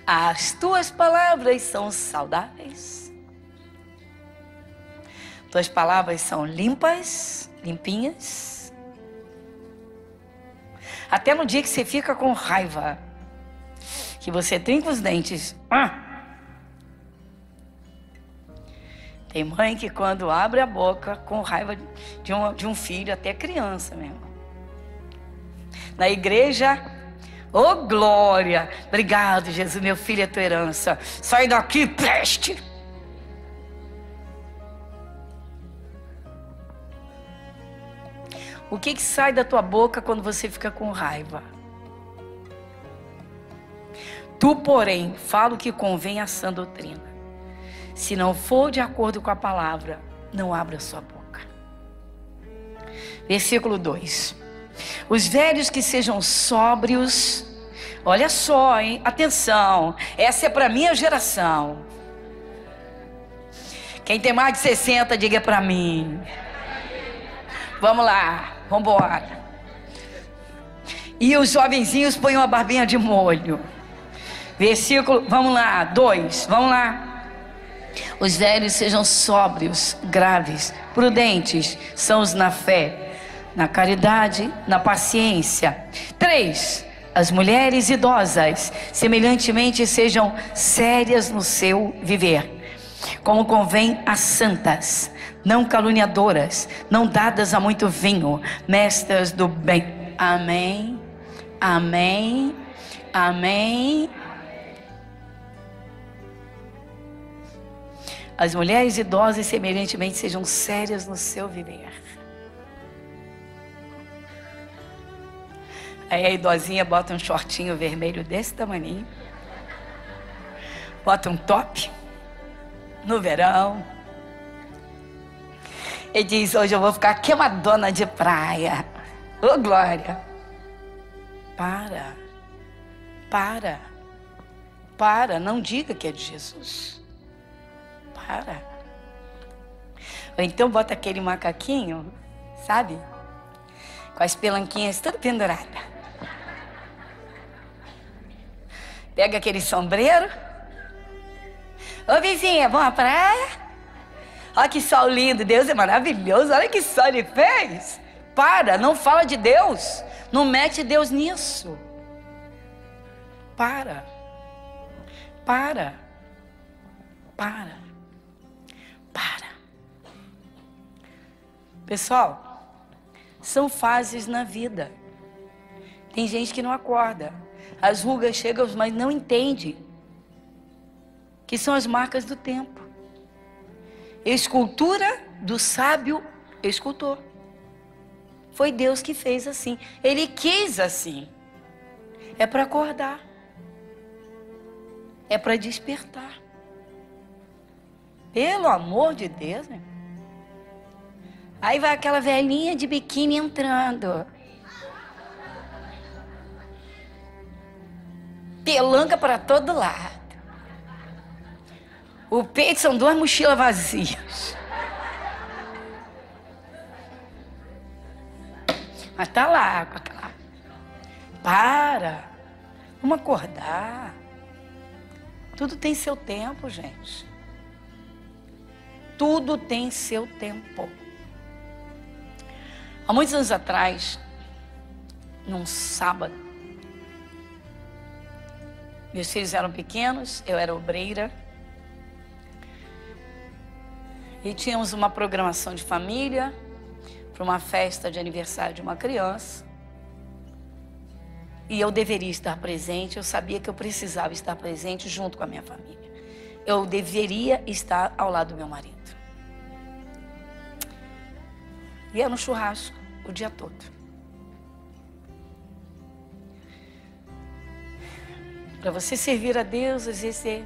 As tuas palavras são saudáveis? Tuas palavras são limpas, limpinhas? Até no dia que você fica com raiva, que você trinca os dentes. Tem mãe que quando abre a boca com raiva de um filho, até criança mesmo. Na igreja, ô glória, obrigado Jesus, meu filho é tua herança. Sai daqui, peste. O que sai da tua boca quando você fica com raiva? Tu, porém, fala o que convém à sã doutrina. Se não for de acordo com a palavra, não abra sua boca. Versículo 2. Os velhos que sejam sóbrios. Olha só, hein? Atenção. Essa é para minha geração. Quem tem mais de 60, diga para mim. Vamos lá. Vamos embora. E os jovenzinhos põem uma barbinha de molho. Versículo, vamos lá, 2, vamos lá. Os velhos sejam sóbrios, graves, prudentes, sãos na fé, na caridade, na paciência. 3, as mulheres idosas, semelhantemente, sejam sérias no seu viver, como convém a santas, não caluniadoras, não dadas a muito vinho, mestras do bem. Amém, amém, amém. As mulheres idosas, semelhantemente, sejam sérias no seu viver. Aí a idosinha bota um shortinho vermelho desse tamaninho, bota um top no verão, Ele diz, hoje eu vou ficar queimadona de praia. Ô, glória. Para, não diga que é de Jesus. Para. Ou então bota aquele macaquinho, sabe? Com as pelanquinhas tudo pendurada. Pega aquele sombreiro. Ô, vizinha, vamos à praia? Olha que sol lindo, Deus é maravilhoso, olha que sol ele fez. Para, não fala de Deus, não mete Deus nisso. Para. Pessoal, são fases na vida. Tem gente que não acorda. As rugas chegam, mas não entende que são as marcas do tempo. Escultura do sábio escultor. Foi Deus que fez assim. Ele quis assim. É para acordar. É para despertar. Pelo amor de Deus, né? Aí vai aquela velhinha de biquíni entrando. Pelanca para todo lado. O peito são 2 mochilas vazias. Mas tá lá, com aquela... Para. Vamos acordar. Tudo tem seu tempo, gente. Tudo tem seu tempo. Há muitos anos atrás, num sábado, meus filhos eram pequenos, eu era obreira. E tínhamos uma programação de família para uma festa de aniversário de uma criança. E eu deveria estar presente, eu sabia que eu precisava estar presente junto com a minha família. Eu deveria estar ao lado do meu marido. E era no churrasco o dia todo. Para você servir a Deus, às vezes você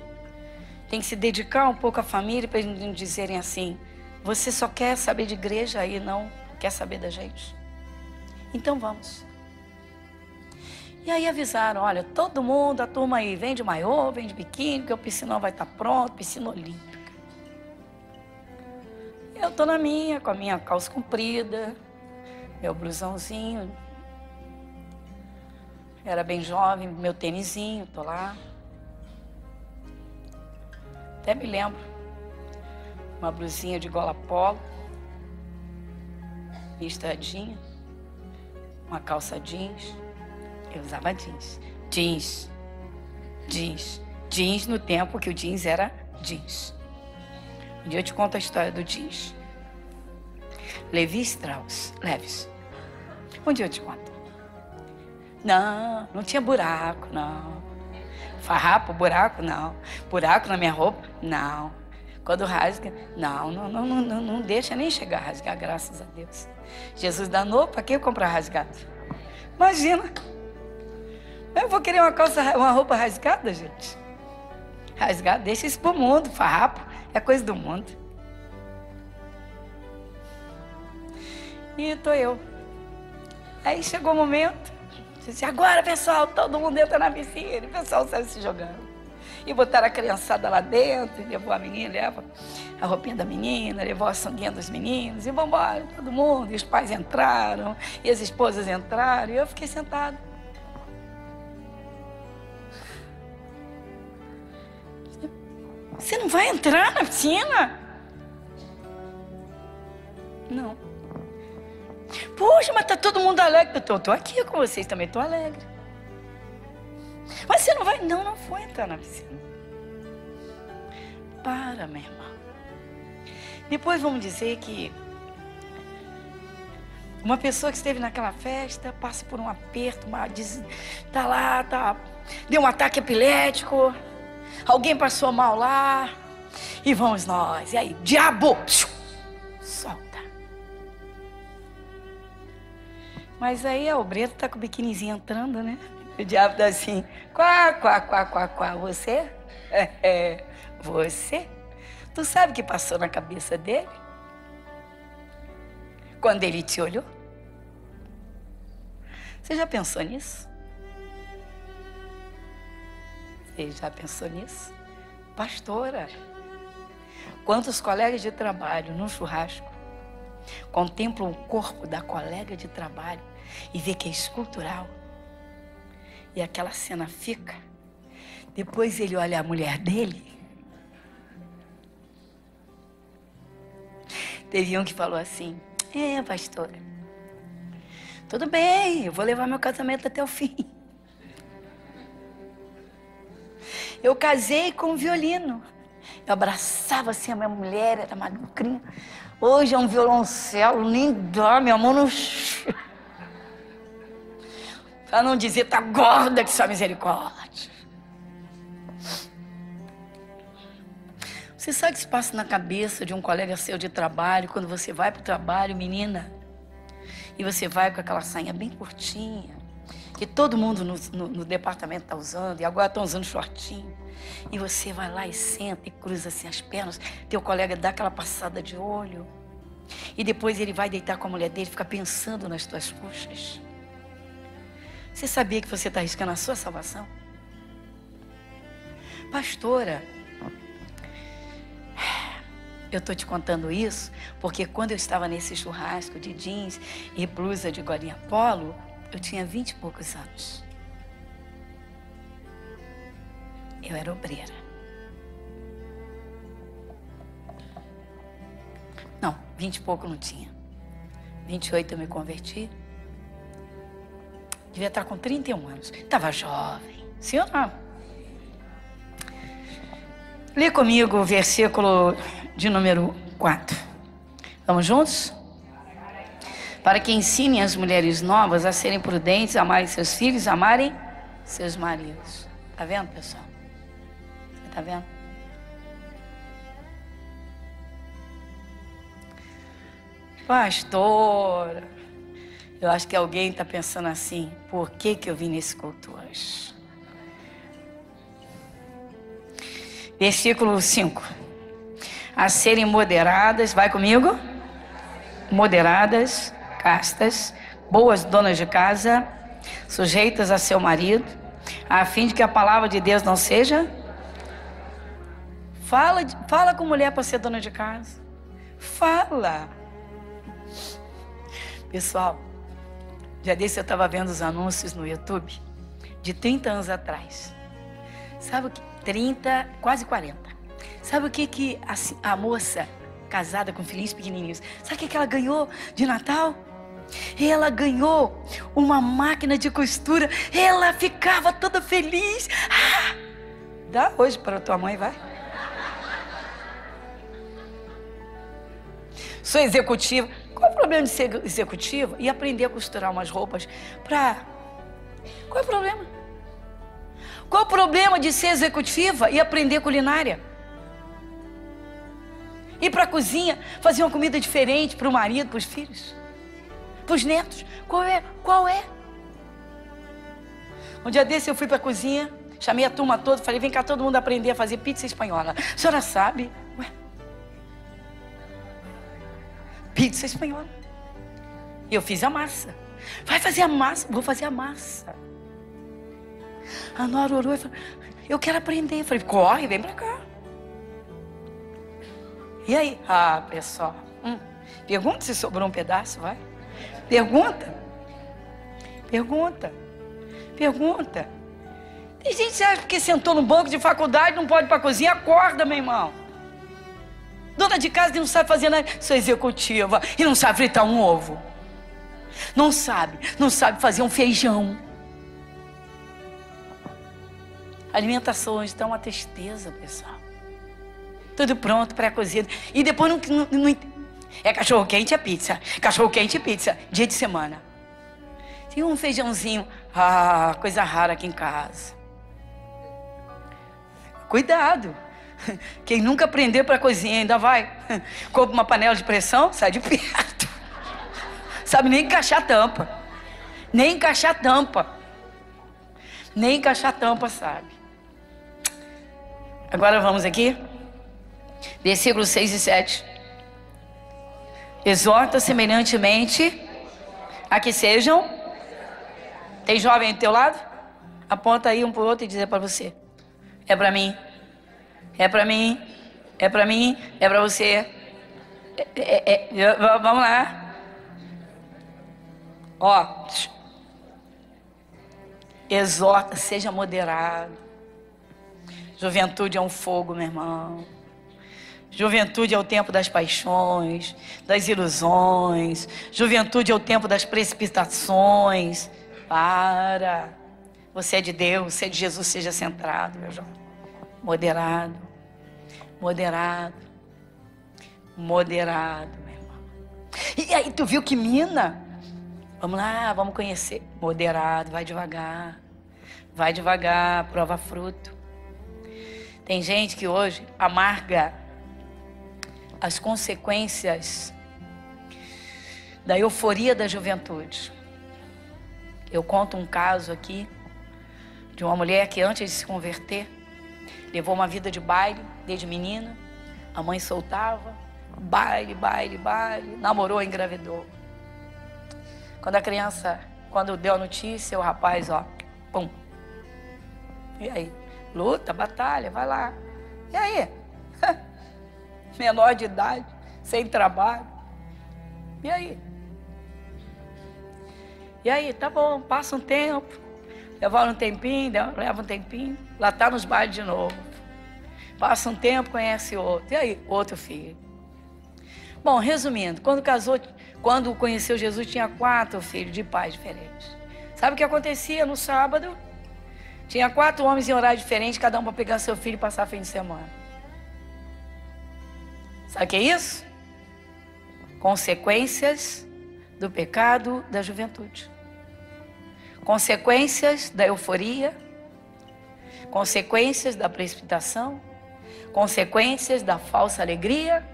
tem que se dedicar um pouco à família para eles não dizerem assim, você só quer saber de igreja e não quer saber da gente. Então vamos. E aí avisaram, olha, todo mundo, a turma aí, vem de maiô, vem de biquíni, porque o piscinão vai estar pronto, piscina olímpica. Eu tô na minha, com a minha calça comprida, meu blusãozinho. Era bem jovem, meu tênisinho, tô lá. Até me lembro, uma blusinha de gola polo, listradinha, uma calça jeans. Eu usava jeans. Jeans no tempo que o jeans era jeans. Um dia eu te conto a história do jeans. Levi Strauss, Levis. Um dia eu te conto. Não tinha buraco, não. Farrapo, buraco, não. Buraco na minha roupa, não. Quando rasga, não deixa nem chegar a rasgar, graças a Deus. Jesus danou, para que eu comprar rasgado? Imagina. Eu vou querer uma roupa rasgada, gente. Rasgada, deixa isso pro mundo, farrapo, é coisa do mundo. E tô eu. Aí chegou o momento, disse, agora pessoal, todo mundo entra na piscina, o pessoal saiu se jogando. E botaram a criançada lá dentro, levou a menina, leva a roupinha da menina, levou a sanguinha dos meninos, e vambora, todo mundo. E os pais entraram, e as esposas entraram, e eu fiquei sentada. Você não vai entrar na piscina? Não. Poxa, mas tá todo mundo alegre. Eu tô aqui com vocês também, tô alegre. Mas você não vai? Não vou entrar na piscina. Para, minha irmã. Depois vamos dizer que uma pessoa que esteve naquela festa passa por um aperto, tá lá, deu um ataque epilético. Alguém passou mal lá, e vamos nós. E aí, diabo, solta. Mas aí a obreira tá com o biquinizinho entrando, né? O diabo tá assim, quá, você? Você? Tu sabe o que passou na cabeça dele? quando ele te olhou? Você já pensou nisso? Você já pensou nisso? Pastora, quantos colegas de trabalho no churrasco contemplam o corpo da colega de trabalho e vê que é escultural? E aquela cena fica. Depois ele olha a mulher dele. Teve um que falou assim: pastora, tudo bem, eu vou levar meu casamento até o fim. Eu casei com um violino. Eu abraçava assim a minha mulher, era magrinha. Hoje é um violoncelo, nem dá, minha mão no chão. Pra não dizer, tá gorda que só misericórdia. Você sabe o que se passa na cabeça de um colega seu de trabalho, quando você vai pro trabalho, menina, e você vai com aquela sainha bem curtinha, que todo mundo no departamento tá usando, e agora estão usando shortinho, e você vai lá e senta e cruza assim as pernas, teu colega dá aquela passada de olho, e depois ele vai deitar com a mulher dele, fica pensando nas tuas coxas. Você sabia que você está arriscando a sua salvação? Pastora, eu estou te contando isso porque quando eu estava nesse churrasco de jeans e blusa de golinha polo, eu tinha 20 e poucos anos. Eu era obreira. Não, 20 e pouco não tinha. 28 eu me converti. Devia estar com 31 anos. Estava jovem. Sim ou não? Lê comigo o versículo de número 4. Vamos juntos? Para que ensinem as mulheres novas a serem prudentes, amarem seus filhos, amarem seus maridos. Tá vendo, pessoal? Você tá vendo? Pastora, eu acho que alguém está pensando assim: por que eu vim nesse culto hoje? Versículo 5. A serem moderadas, vai comigo? Moderadas, castas, boas donas de casa, sujeitas a seu marido, a fim de que a palavra de Deus não seja... Fala com mulher para ser dona de casa. Fala. Pessoal, já desse eu estava vendo os anúncios no YouTube de 30 anos atrás. Sabe o que? 30, quase 40. Sabe o que a moça casada com filhinhos pequenininhos, sabe o que ela ganhou de Natal? Ela ganhou uma máquina de costura. Ela ficava toda feliz. Dá hoje para tua mãe, vai. Sou executiva. Qual é o problema de ser executiva e aprender a costurar umas roupas para... Qual é o problema? Qual o problema de ser executiva e aprender culinária? Ir para a cozinha, fazer uma comida diferente para o marido, para os filhos, para os netos. Qual é? Um dia desse eu fui para a cozinha, chamei a turma toda, falei: vem cá todo mundo aprender a fazer pizza espanhola. A senhora sabe? Ué? Pizza espanhola. E eu fiz a massa. Vai fazer a massa? Vou fazer a massa. A Nora orou e falou: eu quero aprender. Eu falei: corre, vem pra cá. E aí? Pessoal, pergunta se sobrou um pedaço, vai. Pergunta. Tem gente que acha que sentou no banco de faculdade, não pode ir pra cozinha. Acorda, meu irmão. Dona de casa que não sabe fazer nada. Sou executiva e não sabe fritar um ovo. Não sabe fazer um feijão. A alimentação hoje está uma tristeza, pessoal. Tudo pronto, pré-cozido. E depois não... É cachorro quente, é pizza. Cachorro quente e pizza. Dia de semana. Tem um feijãozinho. Coisa rara aqui em casa. Cuidado. Quem nunca aprendeu para cozinhar ainda vai. Compra uma panela de pressão, sai de perto. Sabe nem encaixar tampa. Nem encaixar tampa, sabe? Agora vamos aqui. Versículos 6 e 7. Exorta semelhantemente a que sejam. Tem jovem do teu lado? Aponta aí um pro outro e dizer para você: é para mim, é para mim, é para mim, é para você. Vamos lá. Ó, exorta, seja moderado. Juventude é um fogo, meu irmão. Juventude é o tempo das paixões, das ilusões. Juventude é o tempo das precipitações. Para. Você é de Deus, você é de Jesus, seja centrado, meu jovem. Moderado. Moderado. Moderado, meu irmão. E aí, tu viu que mina? Vamos lá, vamos conhecer. Moderado, vai devagar. Vai devagar, prova fruto. Tem gente que hoje amarga as consequências da euforia da juventude. Eu conto um caso aqui de uma mulher que antes de se converter levou uma vida de baile desde menina. A mãe soltava, baile, baile, baile, namorou, engravidou. Quando deu a notícia, o rapaz, ó, pum. E aí? Luta, batalha, vai lá. E aí? Menor de idade, sem trabalho. E aí? E aí, tá bom, passa um tempo. Leva um tempinho. Lá tá nos bailes de novo. Passa um tempo, conhece outro. E aí? Outro filho. Bom, resumindo, quando conheceu Jesus, tinha 4 filhos de pais diferentes. Sabe o que acontecia no sábado? Tinha 4 homens em horário diferente, cada um para pegar seu filho e passar fim de semana. Sabe o que é isso? Consequências do pecado da juventude. Consequências da euforia. Consequências da precipitação. Consequências da falsa alegria.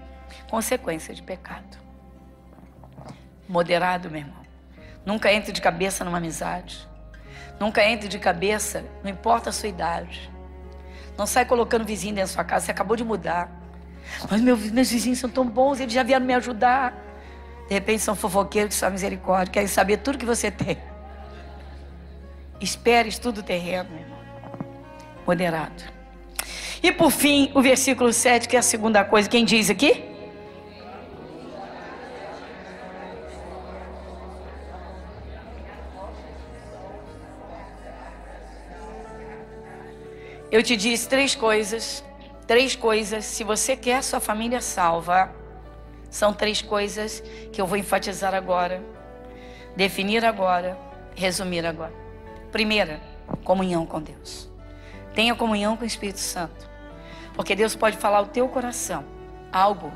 Consequências de pecado. Moderado, meu irmão. Nunca entre de cabeça numa amizade. Nunca entre de cabeça, não importa a sua idade. Não sai colocando vizinho dentro da sua casa, você acabou de mudar. Mas meus vizinhos são tão bons, eles já vieram me ajudar. De repente são fofoqueiros de sua misericórdia, querem saber tudo que você tem. Espere, estuda o terreno, meu irmão. Moderado. E por fim, o versículo 7, que é a segunda coisa. Quem diz aqui? Eu te disse 3 coisas. 3 coisas, se você quer sua família salva, são 3 coisas que eu vou enfatizar agora, definir agora, resumir agora. Primeira, comunhão com Deus. Tenha comunhão com o Espírito Santo, porque Deus pode falar ao teu coração algo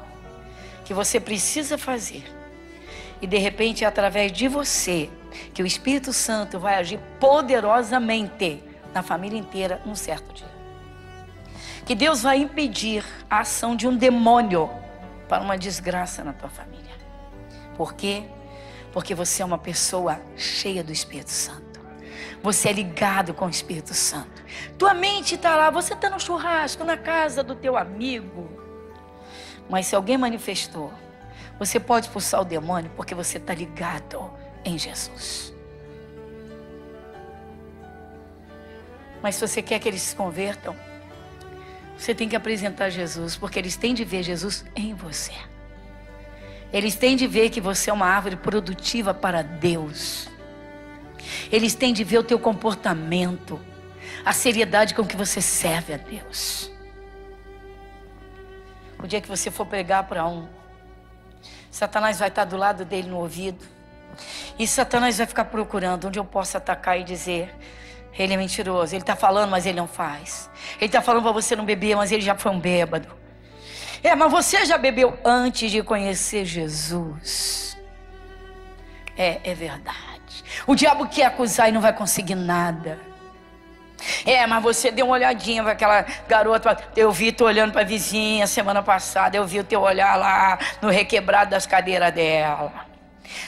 que você precisa fazer, e de repente é através de você que o Espírito Santo vai agir poderosamente na família inteira num certo dia. Que Deus vai impedir a ação de um demônio para uma desgraça na tua família. Por quê? Porque você é uma pessoa cheia do Espírito Santo. Você é ligado com o Espírito Santo. Tua mente está lá, você está no churrasco, na casa do teu amigo. Mas se alguém manifestou, você pode expulsar o demônio porque você está ligado em Jesus. Mas se você quer que eles se convertam, você tem que apresentar Jesus, porque eles têm de ver Jesus em você. Eles têm de ver que você é uma árvore produtiva para Deus. Eles têm de ver o teu comportamento, a seriedade com que você serve a Deus. O dia que você for pregar para um, Satanás vai estar do lado dele no ouvido. E Satanás vai ficar procurando onde eu posso atacar e dizer: ele é mentiroso, ele está falando, mas ele não faz. Ele está falando para você não beber, mas ele já foi um bêbado. Mas você já bebeu antes de conhecer Jesus. É verdade. O diabo quer acusar e não vai conseguir nada. Mas você deu uma olhadinha para aquela garota. Eu vi tu olhando para a vizinha semana passada. Eu vi o teu olhar lá no requebrado das cadeiras dela.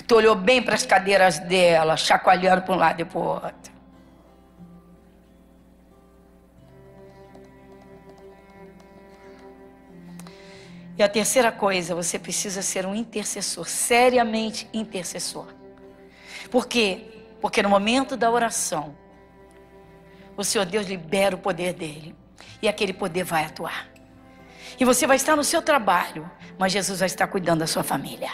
Tu olhou bem para as cadeiras dela, chacoalhando para um lado e para o outro. E a terceira coisa, você precisa ser um intercessor, seriamente intercessor. Por quê? Porque no momento da oração, o Senhor Deus libera o poder dele. E aquele poder vai atuar. E você vai estar no seu trabalho, mas Jesus vai estar cuidando da sua família.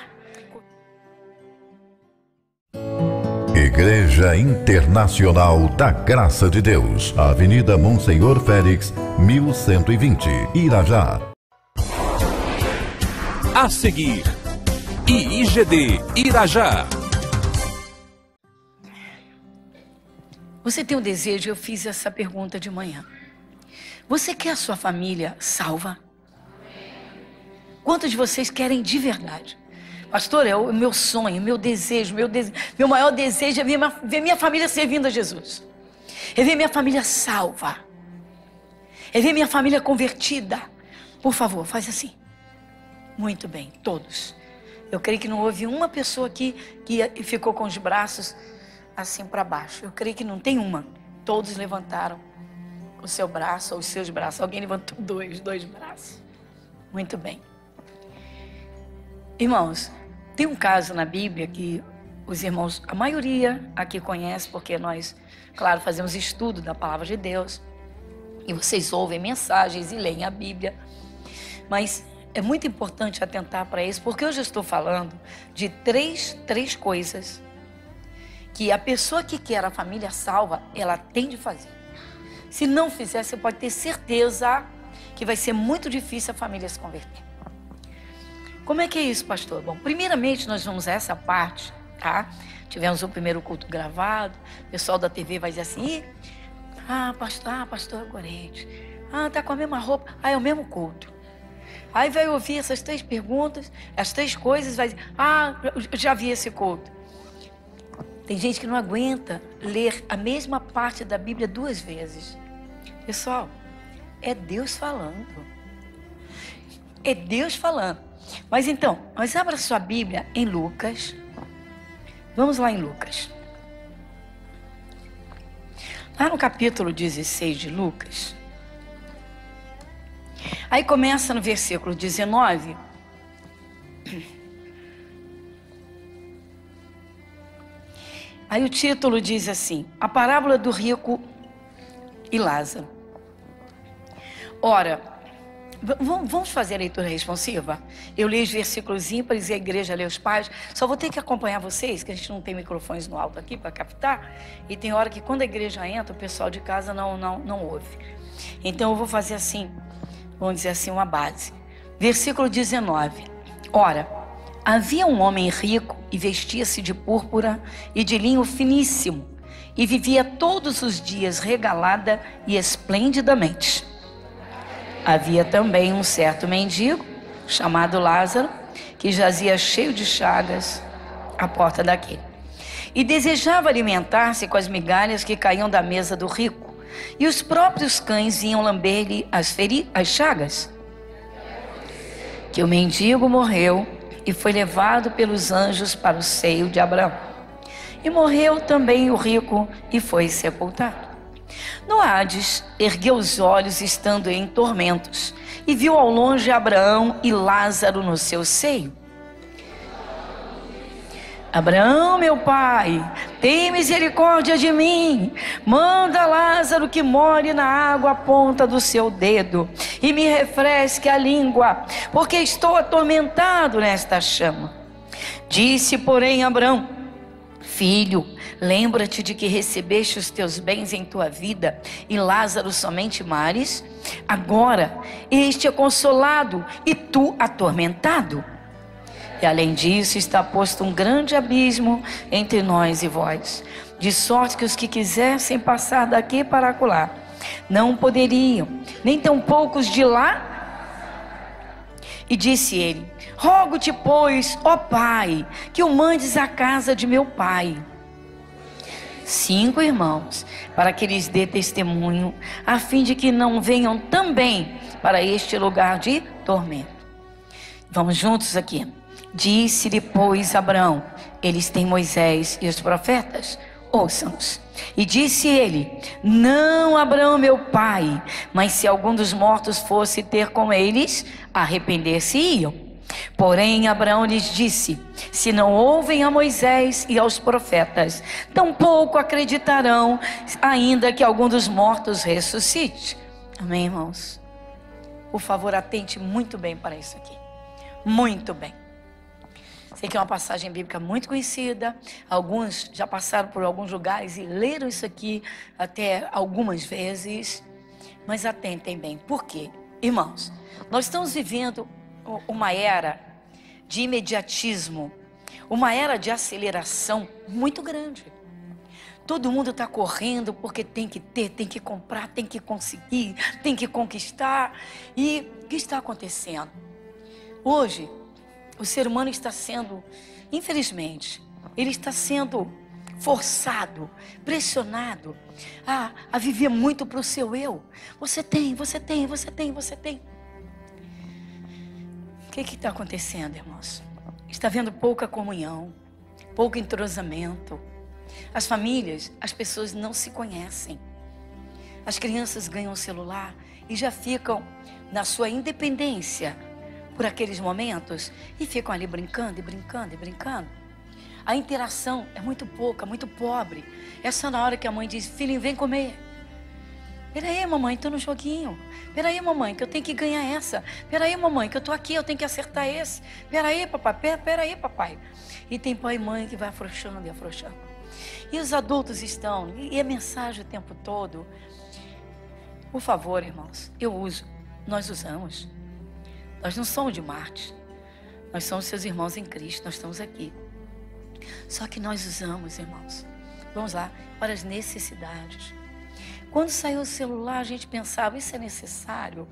Igreja Internacional da Graça de Deus, Avenida Monsenhor Félix, 1120, Irajá. A seguir, IIGD Irajá. Você tem um desejo? Eu fiz essa pergunta de manhã. Você quer a sua família salva? Quantos de vocês querem de verdade? Pastor, é o meu sonho, meu desejo, meu maior desejo é ver minha família servindo a Jesus. É ver minha família salva. É ver minha família convertida. Por favor, faz assim. Muito bem, todos. Eu creio que não houve uma pessoa aqui que ficou com os braços assim para baixo. Eu creio que não tem uma. Todos levantaram o seu braço ou os seus braços. Alguém levantou dois braços. Muito bem. Irmãos, tem um caso na Bíblia que os irmãos, a maioria aqui conhece, porque nós, claro, fazemos estudo da palavra de Deus. E vocês ouvem mensagens e leem a Bíblia. Mas é muito importante atentar para isso, porque hoje eu estou falando de três coisas que a pessoa que quer a família salva, ela tem de fazer. Se não fizer, você pode ter certeza que vai ser muito difícil a família se converter. Como é que é isso, pastor? Bom, primeiramente nós vamos a essa parte, tá? Tivemos o primeiro culto gravado, o pessoal da TV vai dizer assim, pastor Gorete, tá com a mesma roupa, é o mesmo culto. Aí vai ouvir essas 3 perguntas, as 3 coisas, vai dizer, eu já vi esse culto. Tem gente que não aguenta ler a mesma parte da Bíblia 2 vezes. Pessoal, é Deus falando. É Deus falando. Mas então, abra sua Bíblia em Lucas. Vamos lá em Lucas. Lá no capítulo 16 de Lucas. Aí começa no versículo 19. Aí o título diz assim: a parábola do rico e Lázaro. Ora, vamos fazer a leitura responsiva? Eu leio os versículos ímpares e a igreja lê os pares. Só vou ter que acompanhar vocês, que a gente não tem microfones no alto aqui para captar. E tem hora que quando a igreja entra, o pessoal de casa não ouve. Então eu vou fazer assim, vamos dizer assim, uma base. Versículo 19. Ora, havia um homem rico e vestia-se de púrpura e de linho finíssimo e vivia todos os dias regalada e esplendidamente. Havia também um certo mendigo, chamado Lázaro, que jazia cheio de chagas à porta daquele. E desejava alimentar-se com as migalhas que caíam da mesa do rico. E os próprios cães vinham lamber-lhe as chagas. Que o mendigo morreu e foi levado pelos anjos para o seio de Abraão. E morreu também o rico e foi sepultado. No Hades, ergueu os olhos estando em tormentos e viu ao longe Abraão e Lázaro no seu seio. Abraão, meu pai, tem misericórdia de mim. Manda Lázaro que molhe na água a ponta do seu dedo e me refresque a língua, porque estou atormentado nesta chama. Disse, porém, Abraão: filho, lembra-te de que recebeste os teus bens em tua vida e Lázaro somente males. Agora este é consolado e tu atormentado. E além disso está posto um grande abismo entre nós e vós, de sorte que os que quisessem passar daqui para acolá não poderiam, nem tampouco os de lá. E disse ele: rogo-te, pois, ó pai, que o mandes à casa de meu pai 5 irmãos, para que lhes dê testemunho, a fim de que não venham também para este lugar de tormento. Vamos juntos aqui. Disse-lhe, pois, Abraão: eles têm Moisés e os profetas, Ouçam-nos. E disse ele: não Abraão meu pai, mas se algum dos mortos fosse ter com eles, arrepender-se-iam. Porém Abraão lhes disse: se não ouvem a Moisés e aos profetas, tampouco acreditarão, ainda que algum dos mortos ressuscite. Amém, irmãos? Por favor, atente muito bem para isso aqui. Muito bem. Sei que é uma passagem bíblica muito conhecida. Alguns já passaram por alguns lugares e leram isso aqui até algumas vezes. Mas atentem bem. Por quê? Irmãos, nós estamos vivendo uma era de imediatismo, uma era de aceleração muito grande. Todo mundo está correndo porque tem que ter, tem que comprar, tem que conseguir, tem que conquistar. E o que está acontecendo? Hoje, o ser humano está sendo, infelizmente, ele está sendo forçado, pressionado a viver muito para o seu eu. Você tem, você tem, você tem, você tem. O que está acontecendo, irmãos? Está havendo pouca comunhão, pouco entrosamento. As famílias, as pessoas não se conhecem. As crianças ganham o celular e já ficam na sua independência por aqueles momentos e ficam ali brincando e brincando e brincando. A interação é muito pouca, muito pobre. É só na hora que a mãe diz: filhinho, vem comer. Peraí, mamãe, tô no joguinho. Peraí, mamãe, que eu tenho que ganhar essa. Peraí, mamãe, que eu tô aqui, eu tenho que acertar esse. Peraí, papai, peraí, papai. E tem pai e mãe que vai afrouxando e afrouxando. E os adultos estão, e a mensagem o tempo todo. Por favor, irmãos, nós usamos. Nós não somos de Marte. Nós somos seus irmãos em Cristo, nós estamos aqui. Só que nós usamos, irmãos, vamos lá, para as necessidades. Quando saiu o celular, a gente pensava: isso é necessário?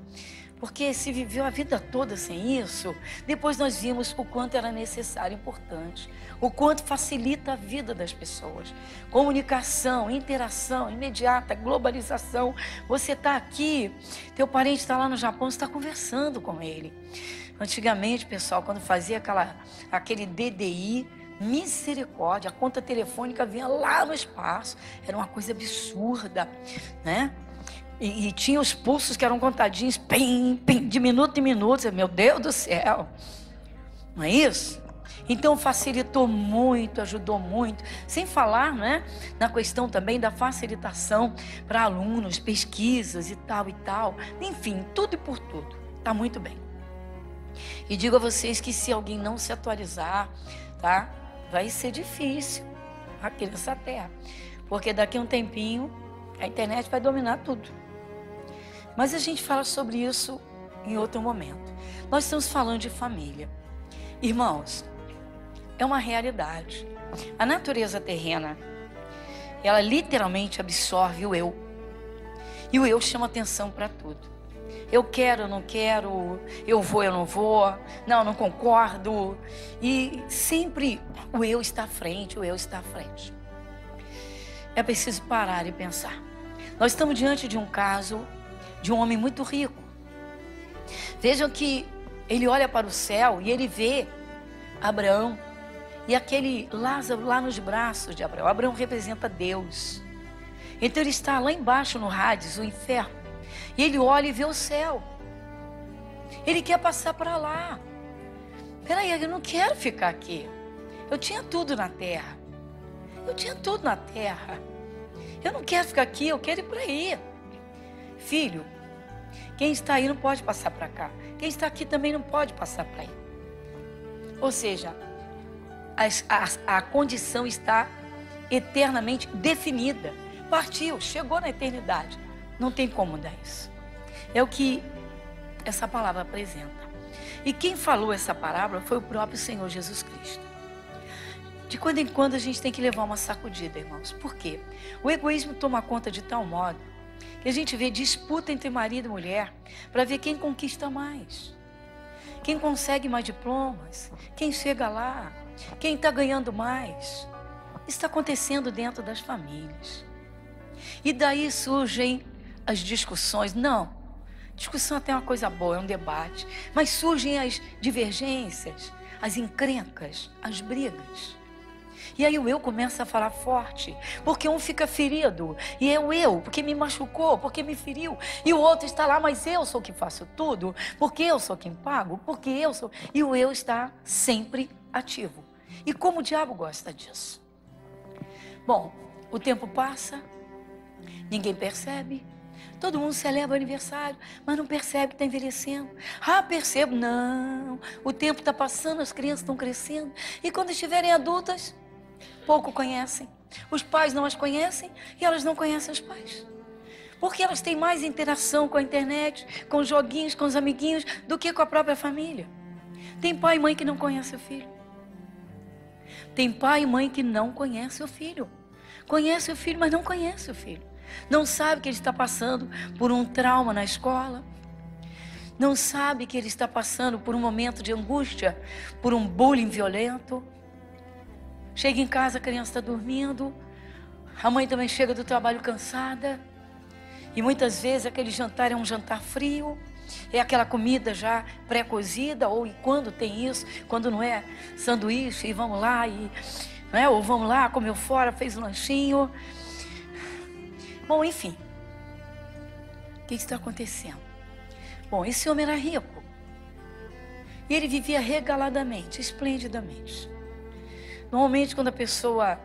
Porque se viveu a vida toda sem isso. Depois nós vimos o quanto era necessário, importante, o quanto facilita a vida das pessoas. Comunicação, interação imediata, globalização. Você está aqui, teu parente está lá no Japão, você está conversando com ele. Antigamente, pessoal, quando fazia aquele DDI, misericórdia, a conta telefônica vinha lá no espaço, era uma coisa absurda, né? E tinha os pulsos que eram contadinhos, pim, pim, de minuto em minuto. Meu Deus do céu, não é isso? Então facilitou muito, ajudou muito. Sem falar, né, na questão também da facilitação para alunos, pesquisas e tal. Enfim, tudo e por tudo, está muito bem. E digo a vocês que se alguém não se atualizar, tá, vai ser difícil aqui nessa terra. Porque daqui a um tempinho a internet vai dominar tudo. Mas a gente fala sobre isso em outro momento. Nós estamos falando de família. Irmãos, é uma realidade. A natureza terrena, ela literalmente absorve o eu. E o eu chama atenção para tudo. Eu quero, eu não quero, eu vou, eu não vou, não concordo. E sempre o eu está à frente, o eu está à frente. É preciso parar e pensar. Nós estamos diante de um caso de um homem muito rico. Vejam que ele olha para o céu e ele vê Abraão e aquele Lázaro lá nos braços de Abraão. Abraão representa Deus. Então ele está lá embaixo no Hades, o inferno. E ele olha e vê o céu. Ele quer passar para lá. Peraí, eu não quero ficar aqui. Eu tinha tudo na terra. Eu tinha tudo na terra. Eu não quero ficar aqui, eu quero ir por aí. Filho, quem está aí não pode passar para cá. Quem está aqui também não pode passar para aí. Ou seja, a condição está eternamente definida. Partiu, chegou na eternidade. Não tem como mudar isso. É o que essa palavra apresenta. E quem falou essa palavra foi o próprio Senhor Jesus Cristo. De quando em quando a gente tem que levar uma sacudida, irmãos. Por quê? O egoísmo toma conta de tal modo que a gente vê disputa entre marido e mulher para ver quem conquista mais. Quem consegue mais diplomas, quem chega lá, quem está ganhando mais. Isso está acontecendo dentro das famílias. E daí surgem as discussões. Não, discussão até é uma coisa boa, é um debate. Mas surgem as divergências, as encrencas, as brigas. E aí o eu começa a falar forte, porque um fica ferido, e é o eu, porque me machucou, porque me feriu, e o outro está lá, mas eu sou que faço tudo, porque eu sou quem pago, porque eu sou... E o eu está sempre ativo. E como o diabo gosta disso? Bom, o tempo passa, ninguém percebe, todo mundo celebra o aniversário, mas não percebe que está envelhecendo. Ah, percebo, não, o tempo está passando, as crianças estão crescendo, e quando estiverem adultas, pouco conhecem. Os pais não as conhecem e elas não conhecem os pais. Porque elas têm mais interação com a internet, com os joguinhos, com os amiguinhos, do que com a própria família. Tem pai e mãe que não conhece o filho. Tem pai e mãe que não conhece o filho. Conhece o filho, mas não conhece o filho. Não sabe que ele está passando por um trauma na escola. Não sabe que ele está passando por um momento de angústia, por um bullying violento. Chega em casa, a criança está dormindo. A mãe também chega do trabalho cansada. E muitas vezes aquele jantar é um jantar frio. É aquela comida já pré-cozida. Ou e quando tem isso, quando não é sanduíche, e vamos lá, né? Ou vamos lá, comeu fora, fez um lanchinho. Bom, enfim. O que está acontecendo? Bom, esse homem era rico. E ele vivia regaladamente, esplendidamente. Normalmente, quando a pessoa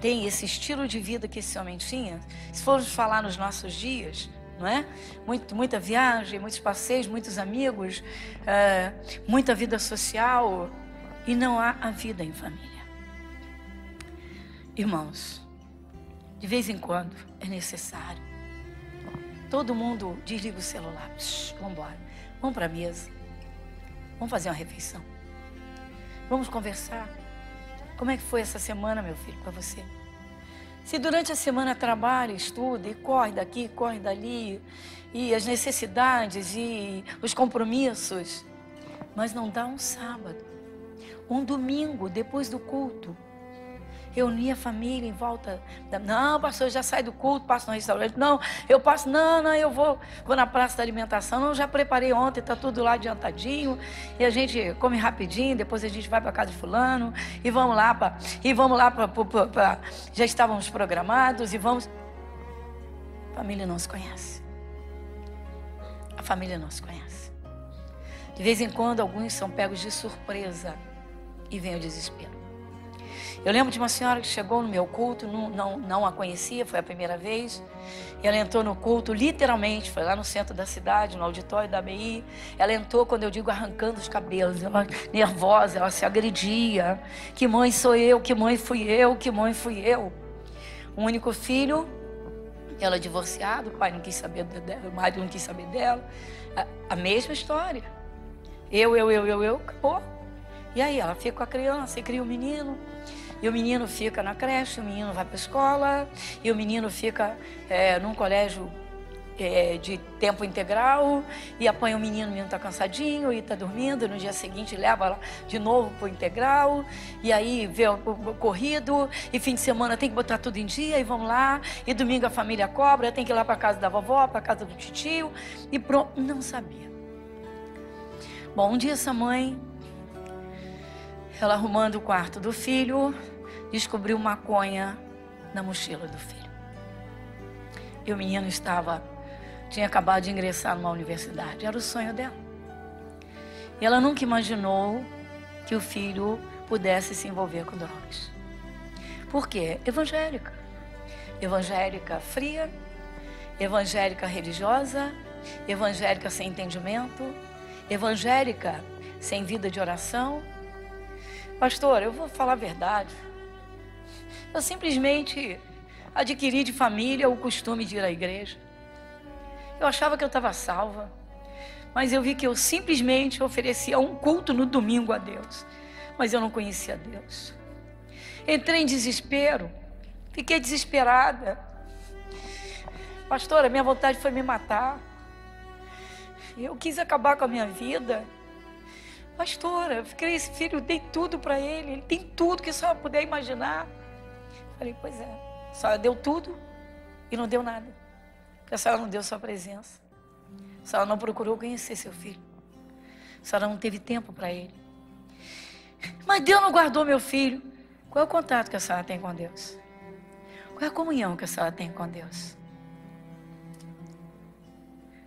tem esse estilo de vida que esse homem tinha, se formos falar nos nossos dias, não é? Muita viagem, muitos passeios, muitos amigos, muita vida social, e não há a vida em família. Irmãos, de vez em quando é necessário. Todo mundo desliga o celular. Vamos embora. Vamos para a mesa. Vamos fazer uma refeição. Vamos conversar. Como é que foi essa semana, meu filho, para você? Se durante a semana trabalha, estuda e corre daqui, corre dali, e as necessidades e os compromissos, mas não dá um sábado, um domingo depois do culto, reunir a família em volta não, pastor, já sai do culto, passo no restaurante, não, eu passo, não, eu vou na praça da alimentação, não, já preparei ontem, está tudo lá adiantadinho, e a gente come rapidinho, depois a gente vai para casa de fulano, e vamos lá para, já estávamos programados, e vamos, a família não se conhece, a família não se conhece, de vez em quando alguns são pegos de surpresa, e vem o desespero. Eu lembro de uma senhora que chegou no meu culto, não a conhecia, foi a primeira vez. Ela entrou no culto, literalmente, foi lá no centro da cidade, no auditório da ABI. Ela entrou, quando eu digo arrancando os cabelos, ela nervosa, ela se agredia. Que mãe sou eu, que mãe fui eu, que mãe fui eu. Um único filho, ela divorciada, o pai não quis saber dela, o marido não quis saber dela. A mesma história. Eu, acabou. E aí ela fica com a criança e cria um menino. E o menino fica na creche, o menino vai para a escola, e o menino fica num colégio de tempo integral, e apanha o menino está cansadinho, e está dormindo, e no dia seguinte leva ela de novo para o integral, e aí vê o corrido, e fim de semana tem que botar tudo em dia, e vamos lá, e domingo a família cobra, tem que ir lá para a casa da vovó, para a casa do titio, e pronto, não sabia. Bom, um dia essa mãe, ela arrumando o quarto do filho, descobriu maconha na mochila do filho. E o menino tinha acabado de ingressar numa universidade, era o sonho dela. E ela nunca imaginou que o filho pudesse se envolver com drogas. Por quê? Evangélica. Evangélica fria, evangélica religiosa, evangélica sem entendimento, evangélica sem vida de oração. Pastor, eu vou falar a verdade. Eu simplesmente adquiri de família o costume de ir à igreja. Eu achava que eu estava salva, mas eu vi que eu simplesmente oferecia um culto no domingo a Deus, mas eu não conhecia Deus. Entrei em desespero, fiquei desesperada. Pastora, minha vontade foi me matar. Eu quis acabar com a minha vida. Pastora, eu criei esse filho, dei tudo para ele tem tudo que a senhora puder imaginar. Falei, pois é, a senhora deu tudo e não deu nada. Porque a senhora não deu sua presença. A senhora não procurou conhecer seu filho. A senhora não teve tempo para ele. Mas Deus não guardou meu filho. Qual é o contato que a senhora tem com Deus? Qual é a comunhão que a senhora tem com Deus?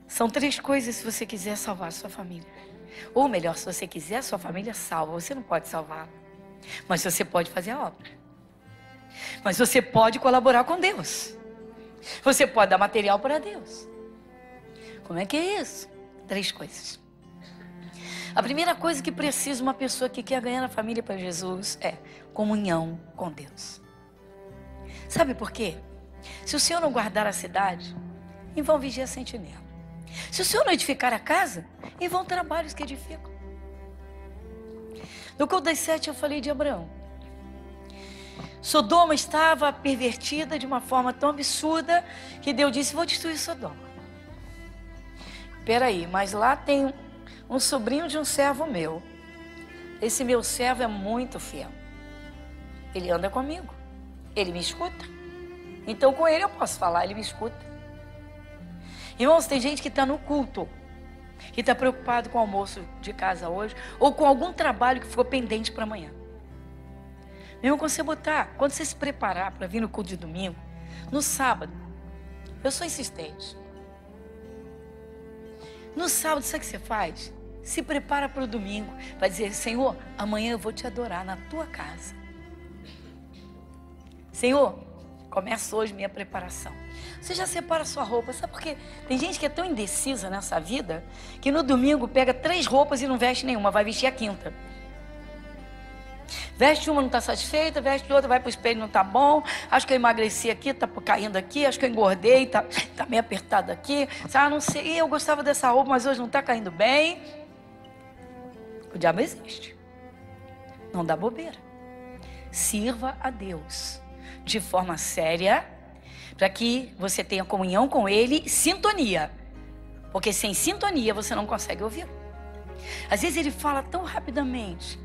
São 3 coisas se você quiser salvar a sua família. Ou melhor, se você quiser, a sua família salva. Você não pode salvar, mas você pode fazer a obra. Mas você pode colaborar com Deus. Você pode dar material para Deus. Como é que é isso? 3 coisas. A primeira coisa que precisa uma pessoa que quer ganhar a família para Jesus é comunhão com Deus. Sabe por quê? Se o Senhor não guardar a cidade, em vão vigia a sentinela. Se o Senhor não edificar a casa, em vão trabalhos que edificam. No culto das 7 eu falei de Abraão. Sodoma estava pervertida de uma forma tão absurda que Deus disse, vou destruir Sodoma. Peraí, mas lá tem um sobrinho de um servo meu. Esse meu servo é muito fiel. Ele anda comigo. Ele me escuta. Então com ele eu posso falar, ele me escuta. Irmãos, tem gente que está no culto, que está preocupado com o almoço de casa hoje, ou com algum trabalho que ficou pendente para amanhã. Mesmo quando você se preparar para vir no culto de domingo, no sábado, eu sou insistente. No sábado, sabe o que você faz? Se prepara para o domingo, vai dizer, Senhor, amanhã eu vou te adorar na tua casa. Senhor, começa hoje minha preparação. Você já separa a sua roupa, sabe por quê? Tem gente que é tão indecisa nessa vida, que no domingo pega 3 roupas e não veste nenhuma, vai vestir a 5ª. Veste uma, não está satisfeita, veste outra, vai para o espelho, não está bom. Acho que eu emagreci aqui, está caindo aqui. Acho que eu engordei, está meio apertado aqui. Ah, não sei, eu gostava dessa roupa, mas hoje não está caindo bem. O diabo existe. Não dá bobeira. Sirva a Deus de forma séria, para que você tenha comunhão com Ele, sintonia. Porque sem sintonia você não consegue ouvir. Às vezes Ele fala tão rapidamente,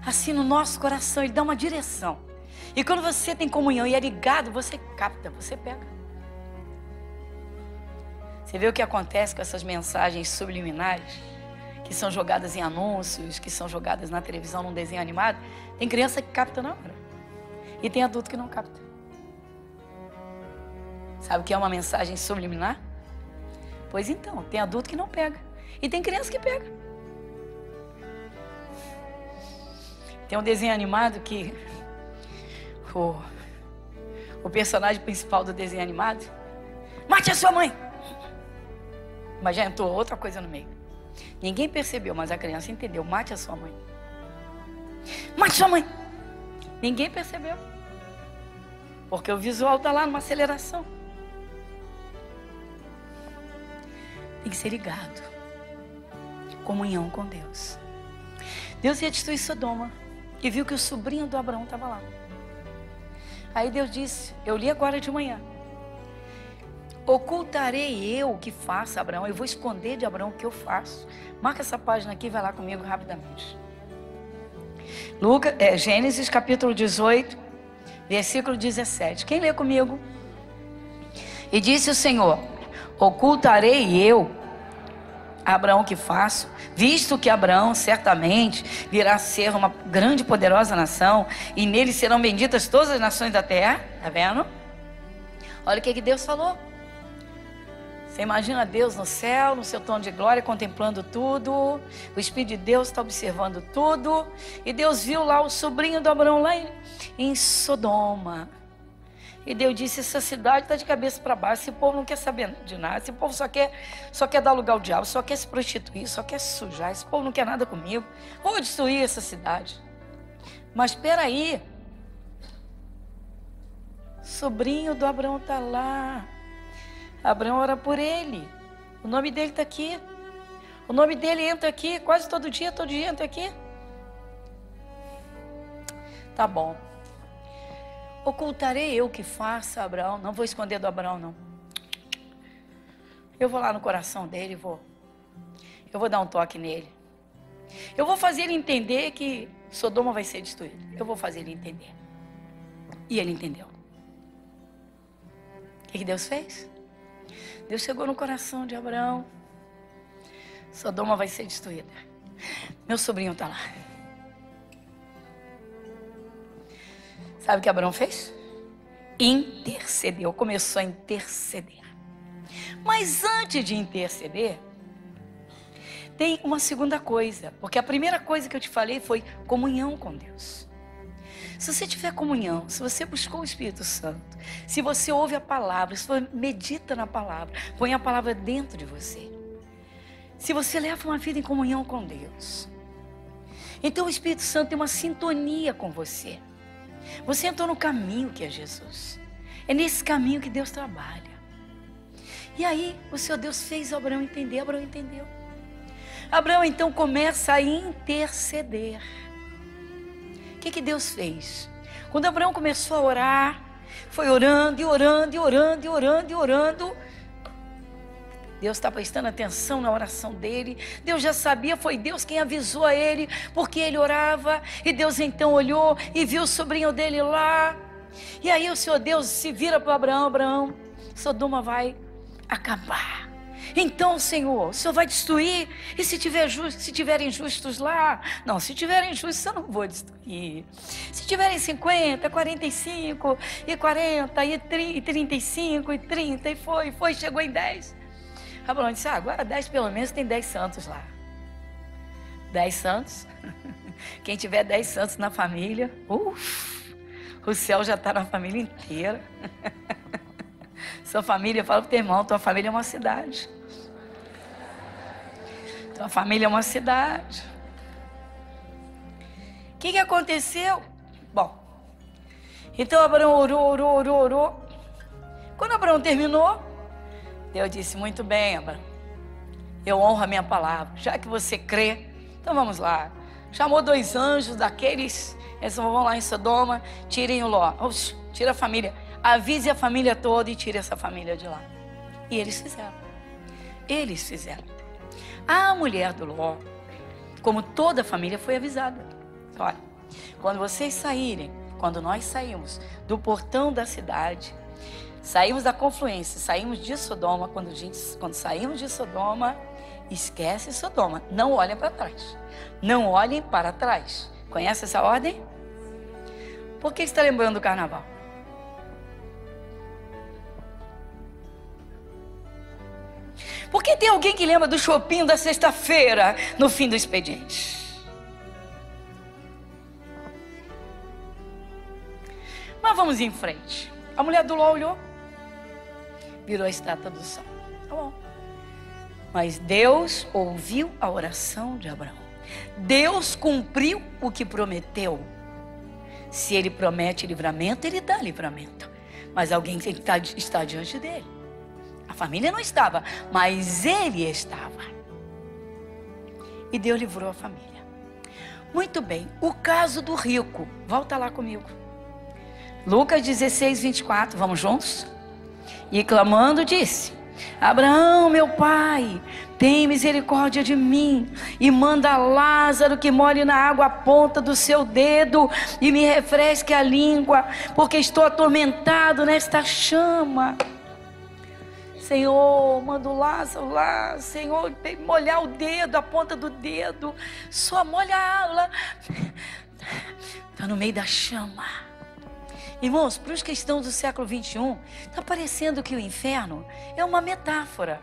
assim no nosso coração, Ele dá uma direção. E quando você tem comunhão e é ligado, você capta, você pega. Você vê o que acontece com essas mensagens subliminares, que são jogadas em anúncios, que são jogadas na televisão, num desenho animado. Tem criança que capta na hora. E tem adulto que não capta. Sabe o que é uma mensagem subliminar? Pois então, tem adulto que não pega. E tem criança que pega. Tem um desenho animado que o personagem principal do desenho animado, mate a sua mãe. Mas já entrou outra coisa no meio. Ninguém percebeu, mas a criança entendeu. Mate a sua mãe. Mate sua mãe. Ninguém percebeu. Porque o visual está lá numa aceleração. Tem que ser ligado. Comunhão com Deus. Deus ia destruir Sodoma. E viu que o sobrinho do Abraão estava lá. Aí Deus disse, eu li agora de manhã. Ocultarei eu o que faço, Abraão. Eu vou esconder de Abraão o que eu faço. Marca essa página aqui e vai lá comigo rapidamente. Gênesis capítulo 18, versículo 17. Quem lê comigo? E disse o Senhor, ocultarei eu a Abraão o que faço, visto que Abraão certamente virá a ser uma grande e poderosa nação, e nele serão benditas todas as nações da terra. Tá vendo? Olha o que Deus falou. Você imagina Deus no céu, no seu trono de glória, contemplando tudo. O Espírito de Deus está observando tudo. E Deus viu lá o sobrinho do Abraão lá em Sodoma. E Deus disse, essa cidade está de cabeça para baixo. Esse povo não quer saber de nada. Esse povo só quer dar lugar ao diabo, só quer se prostituir, só quer se sujar. Esse povo não quer nada comigo. Vou destruir essa cidade. Mas espera aí. Sobrinho do Abraão está lá. Abraão ora por ele. O nome dele está aqui. O nome dele entra aqui quase todo dia entra aqui. Tá bom. Ocultarei eu o que faço, Abraão. Não vou esconder do Abraão, não. Eu vou lá no coração dele, eu vou dar um toque nele. Eu vou fazer ele entender que Sodoma vai ser destruída. Eu vou fazer ele entender. E ele entendeu. O que Deus fez? Deus chegou no coração de Abraão. Sodoma vai ser destruída. Meu sobrinho está lá. Sabe o que Abraão fez? Intercedeu, começou a interceder. Mas antes de interceder, tem uma segunda coisa, porque a primeira coisa que eu te falei foi comunhão com Deus. Se você tiver comunhão, se você buscou o Espírito Santo, se você ouve a palavra, se você medita na palavra, põe a palavra dentro de você, se você leva uma vida em comunhão com Deus, então o Espírito Santo tem uma sintonia com você. Você entrou no caminho que é Jesus. É nesse caminho que Deus trabalha. E aí o seu Deus fez Abraão entender. Abraão entendeu. Abraão então começa a interceder. O que Deus fez? Quando Abraão começou a orar, foi orando e orando e orando e orando e orando. Deus está prestando atenção na oração dele. Deus já sabia, foi Deus quem avisou a ele, porque ele orava. E Deus então olhou e viu o sobrinho dele lá. E aí o Senhor Deus se vira para Abraão: Abraão, Sodoma vai acabar. Então, Senhor, o Senhor vai destruir? E se tiverem justos lá? Não, se tiverem justos, eu não vou destruir. Se tiverem 50, 45, e 40, e 35, e 30, e foi, chegou em 10. Abraão disse: agora 10 pelo menos, tem 10 santos lá. 10 santos. Quem tiver 10 santos na família, o céu já está na família inteira. Sua família, fala para o teu irmão, tua família é uma cidade. Tua família é uma cidade. O que aconteceu? Bom, então Abraão orou. Quando Abraão terminou, Deus disse: muito bem, Abraão, eu honro a minha palavra, já que você crê, então vamos lá. Chamou 2 anjos daqueles, eles vão lá em Sodoma, tirem o Ló, tira a família, avise a família toda e tire essa família de lá. E eles fizeram. A mulher do Ló, como toda a família, foi avisada: olha, quando vocês saírem, quando nós saímos do portão da cidade, saímos da confluência, saímos de Sodoma, quando saímos de Sodoma, esquece Sodoma, não olhem para trás, não olhem para trás. Conhece essa ordem? Por que está lembrando do carnaval? Porque tem alguém que lembra do shopping da sexta-feira no fim do expediente. Mas vamos em frente. A mulher do Ló olhou, virou a estátua do sal. Tá bom. Mas Deus ouviu a oração de Abraão. Deus cumpriu o que prometeu. Se ele promete livramento, ele dá livramento. Mas alguém tem que estar diante dele. A família não estava, mas ele estava. E Deus livrou a família. Muito bem, o caso do rico. Volta lá comigo. Lucas 16, 24, vamos juntos? E clamando disse: Abraão, meu pai, tem misericórdia de mim e manda Lázaro que molhe na água a ponta do seu dedo e me refresque a língua, porque estou atormentado nesta chama. Senhor, manda o Lázaro lá, Senhor, molhar o dedo, a ponta do dedo, só molha a água, está no meio da chama. Irmãos, para os cristãos do século 21, está parecendo que o inferno é uma metáfora,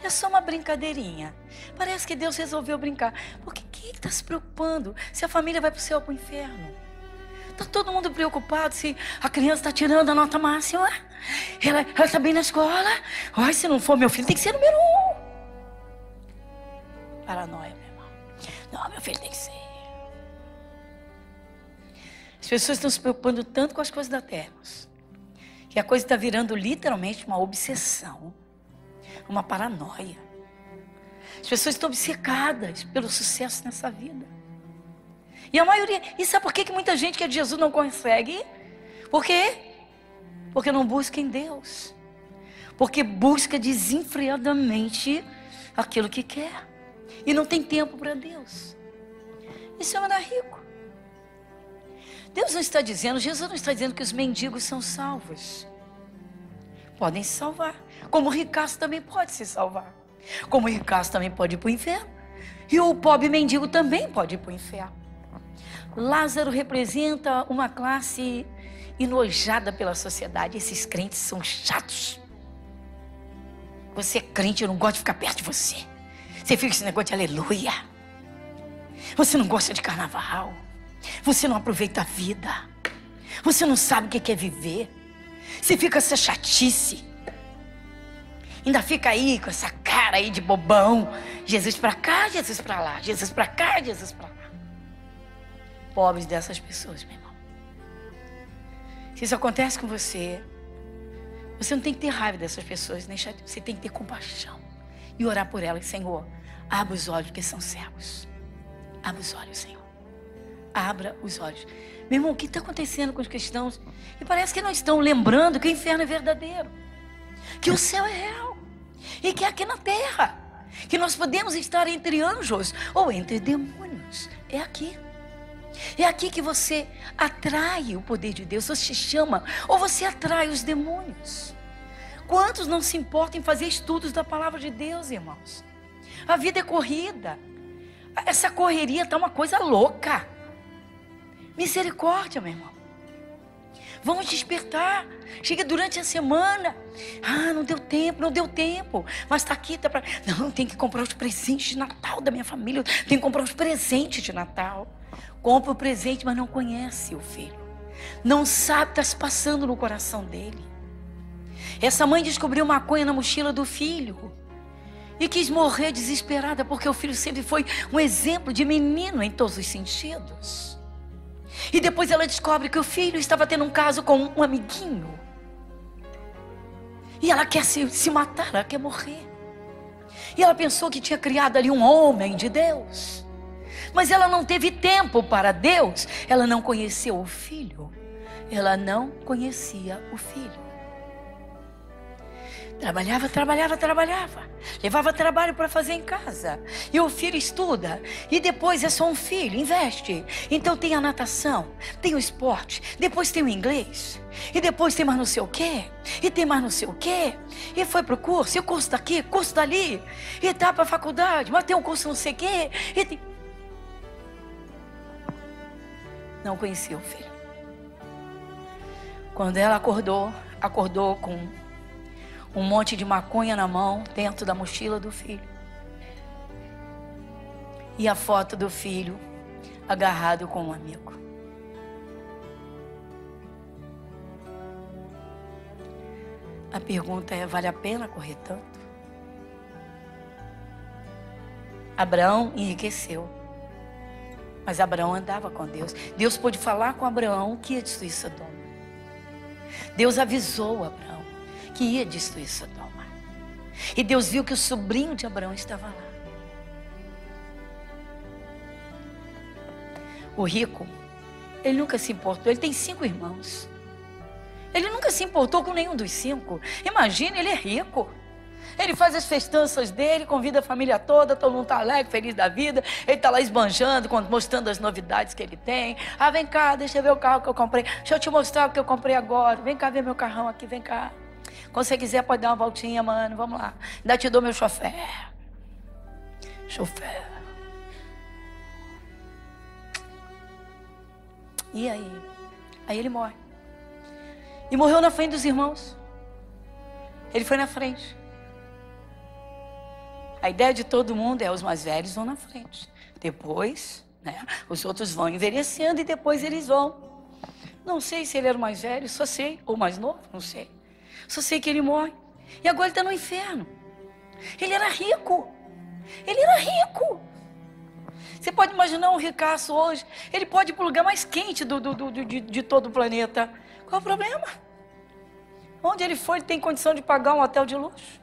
é só uma brincadeirinha. Parece que Deus resolveu brincar, porque quem está se preocupando se a família vai para o céu ou para o inferno? Está todo mundo preocupado se a criança está tirando a nota máxima, ela está bem na escola. Ai, se não for meu filho, tem que ser número 1. Paranoia, meu irmão. Não, meu filho tem que ser. As pessoas estão se preocupando tanto com as coisas da terra, que a coisa está virando literalmente uma obsessão, uma paranoia. As pessoas estão obcecadas pelo sucesso nessa vida. E a maioria, e sabe por que muita gente que é de Jesus não consegue? Por quê? Porque não busca em Deus. Porque busca desenfreadamente aquilo que quer. E não tem tempo para Deus. Isso é mandar rico. Deus não está dizendo, Jesus não está dizendo que os mendigos são salvos. Podem se salvar. Como o ricaço também pode se salvar. Como o ricaço também pode ir para o inferno. E o pobre mendigo também pode ir para o inferno. Lázaro representa uma classe enojada pela sociedade. Esses crentes são chatos. Você é crente, eu não gosto de ficar perto de você. Você fica com esse negócio de aleluia. Você não gosta de carnaval. Você não aproveita a vida. Você não sabe o que é viver. Você fica essa chatice. Ainda fica aí com essa cara aí de bobão. Jesus pra cá, Jesus pra lá. Jesus pra cá, Jesus pra lá. Pobres dessas pessoas, meu irmão. Se isso acontece com você, você não tem que ter raiva dessas pessoas, nem chatear. Você tem que ter compaixão e orar por elas. Senhor, abra os olhos, porque são cegos. Abra os olhos, Senhor. Abra os olhos. Meu irmão, o que está acontecendo com os cristãos? E parece que não estão lembrando que o inferno é verdadeiro, que o céu é real e que é aqui na terra, que nós podemos estar entre anjos ou entre demônios. É aqui. É aqui que você atrai o poder de Deus. Você chama ou você atrai os demônios. Quantos não se importam em fazer estudos da palavra de Deus, irmãos? A vida é corrida. Essa correria está uma coisa louca. Misericórdia, meu irmão. Vamos despertar. Chega durante a semana. Ah, não deu tempo. Mas está aqui, tá pra... Não, tem que comprar os presentes de Natal da minha família. Tem que comprar os presentes de Natal. Compra o presente, mas não conhece o filho. Não sabe o que está se passando no coração dele. Essa mãe descobriu maconha na mochila do filho e quis morrer desesperada, porque o filho sempre foi um exemplo de menino em todos os sentidos. E depois ela descobre que o filho estava tendo um caso com um amiguinho. E ela quer se matar, ela quer morrer. E ela pensou que tinha criado ali um homem de Deus. Mas ela não teve tempo para Deus. Ela não conheceu o filho. Ela não conhecia o filho. Trabalhava. Levava trabalho para fazer em casa. E o filho estuda. E depois é só um filho, investe. Então tem a natação, tem o esporte. Depois tem o inglês. E depois tem mais não sei o quê. E tem mais não sei o quê. E foi pro curso. E o curso daqui, curso dali. E tá para a faculdade. Mas tem um curso não sei o quê. E tem... Não conhecia o filho. Quando ela acordou com um monte de maconha na mão, dentro da mochila do filho. E a foto do filho agarrado com um amigo. A pergunta é, vale a pena correr tanto? Abraão enriqueceu. Mas Abraão andava com Deus. Deus pôde falar com Abraão que ia destruir Sodoma. Deus avisou Abraão que ia destruir Sodoma. E Deus viu que o sobrinho de Abraão estava lá. O rico, ele nunca se importou. Ele tem 5 irmãos. Ele nunca se importou com nenhum dos 5. Imagina, ele é rico. Ele faz as festanças dele, convida a família toda, todo mundo está alegre, feliz da vida. Ele está lá esbanjando, mostrando as novidades que ele tem. Ah, vem cá, deixa eu ver o carro que eu comprei. Deixa eu te mostrar o que eu comprei agora. Vem cá ver meu carrão aqui, vem cá. Quando você quiser pode dar uma voltinha, mano, vamos lá. Ainda te dou meu chofer. E aí? Aí ele morre. E morreu na frente dos irmãos. Ele foi na frente. A ideia de todo mundo é os mais velhos vão na frente. Depois, né, os outros vão envelhecendo e depois eles vão. Não sei se ele era o mais velho, só sei. Ou mais novo, não sei. Só sei que ele morre. E agora ele está no inferno. Ele era rico. Ele era rico. Você pode imaginar um ricaço hoje. Ele pode ir para o lugar mais quente de todo o planeta. Qual o problema? Onde ele for, ele tem condição de pagar um hotel de luxo.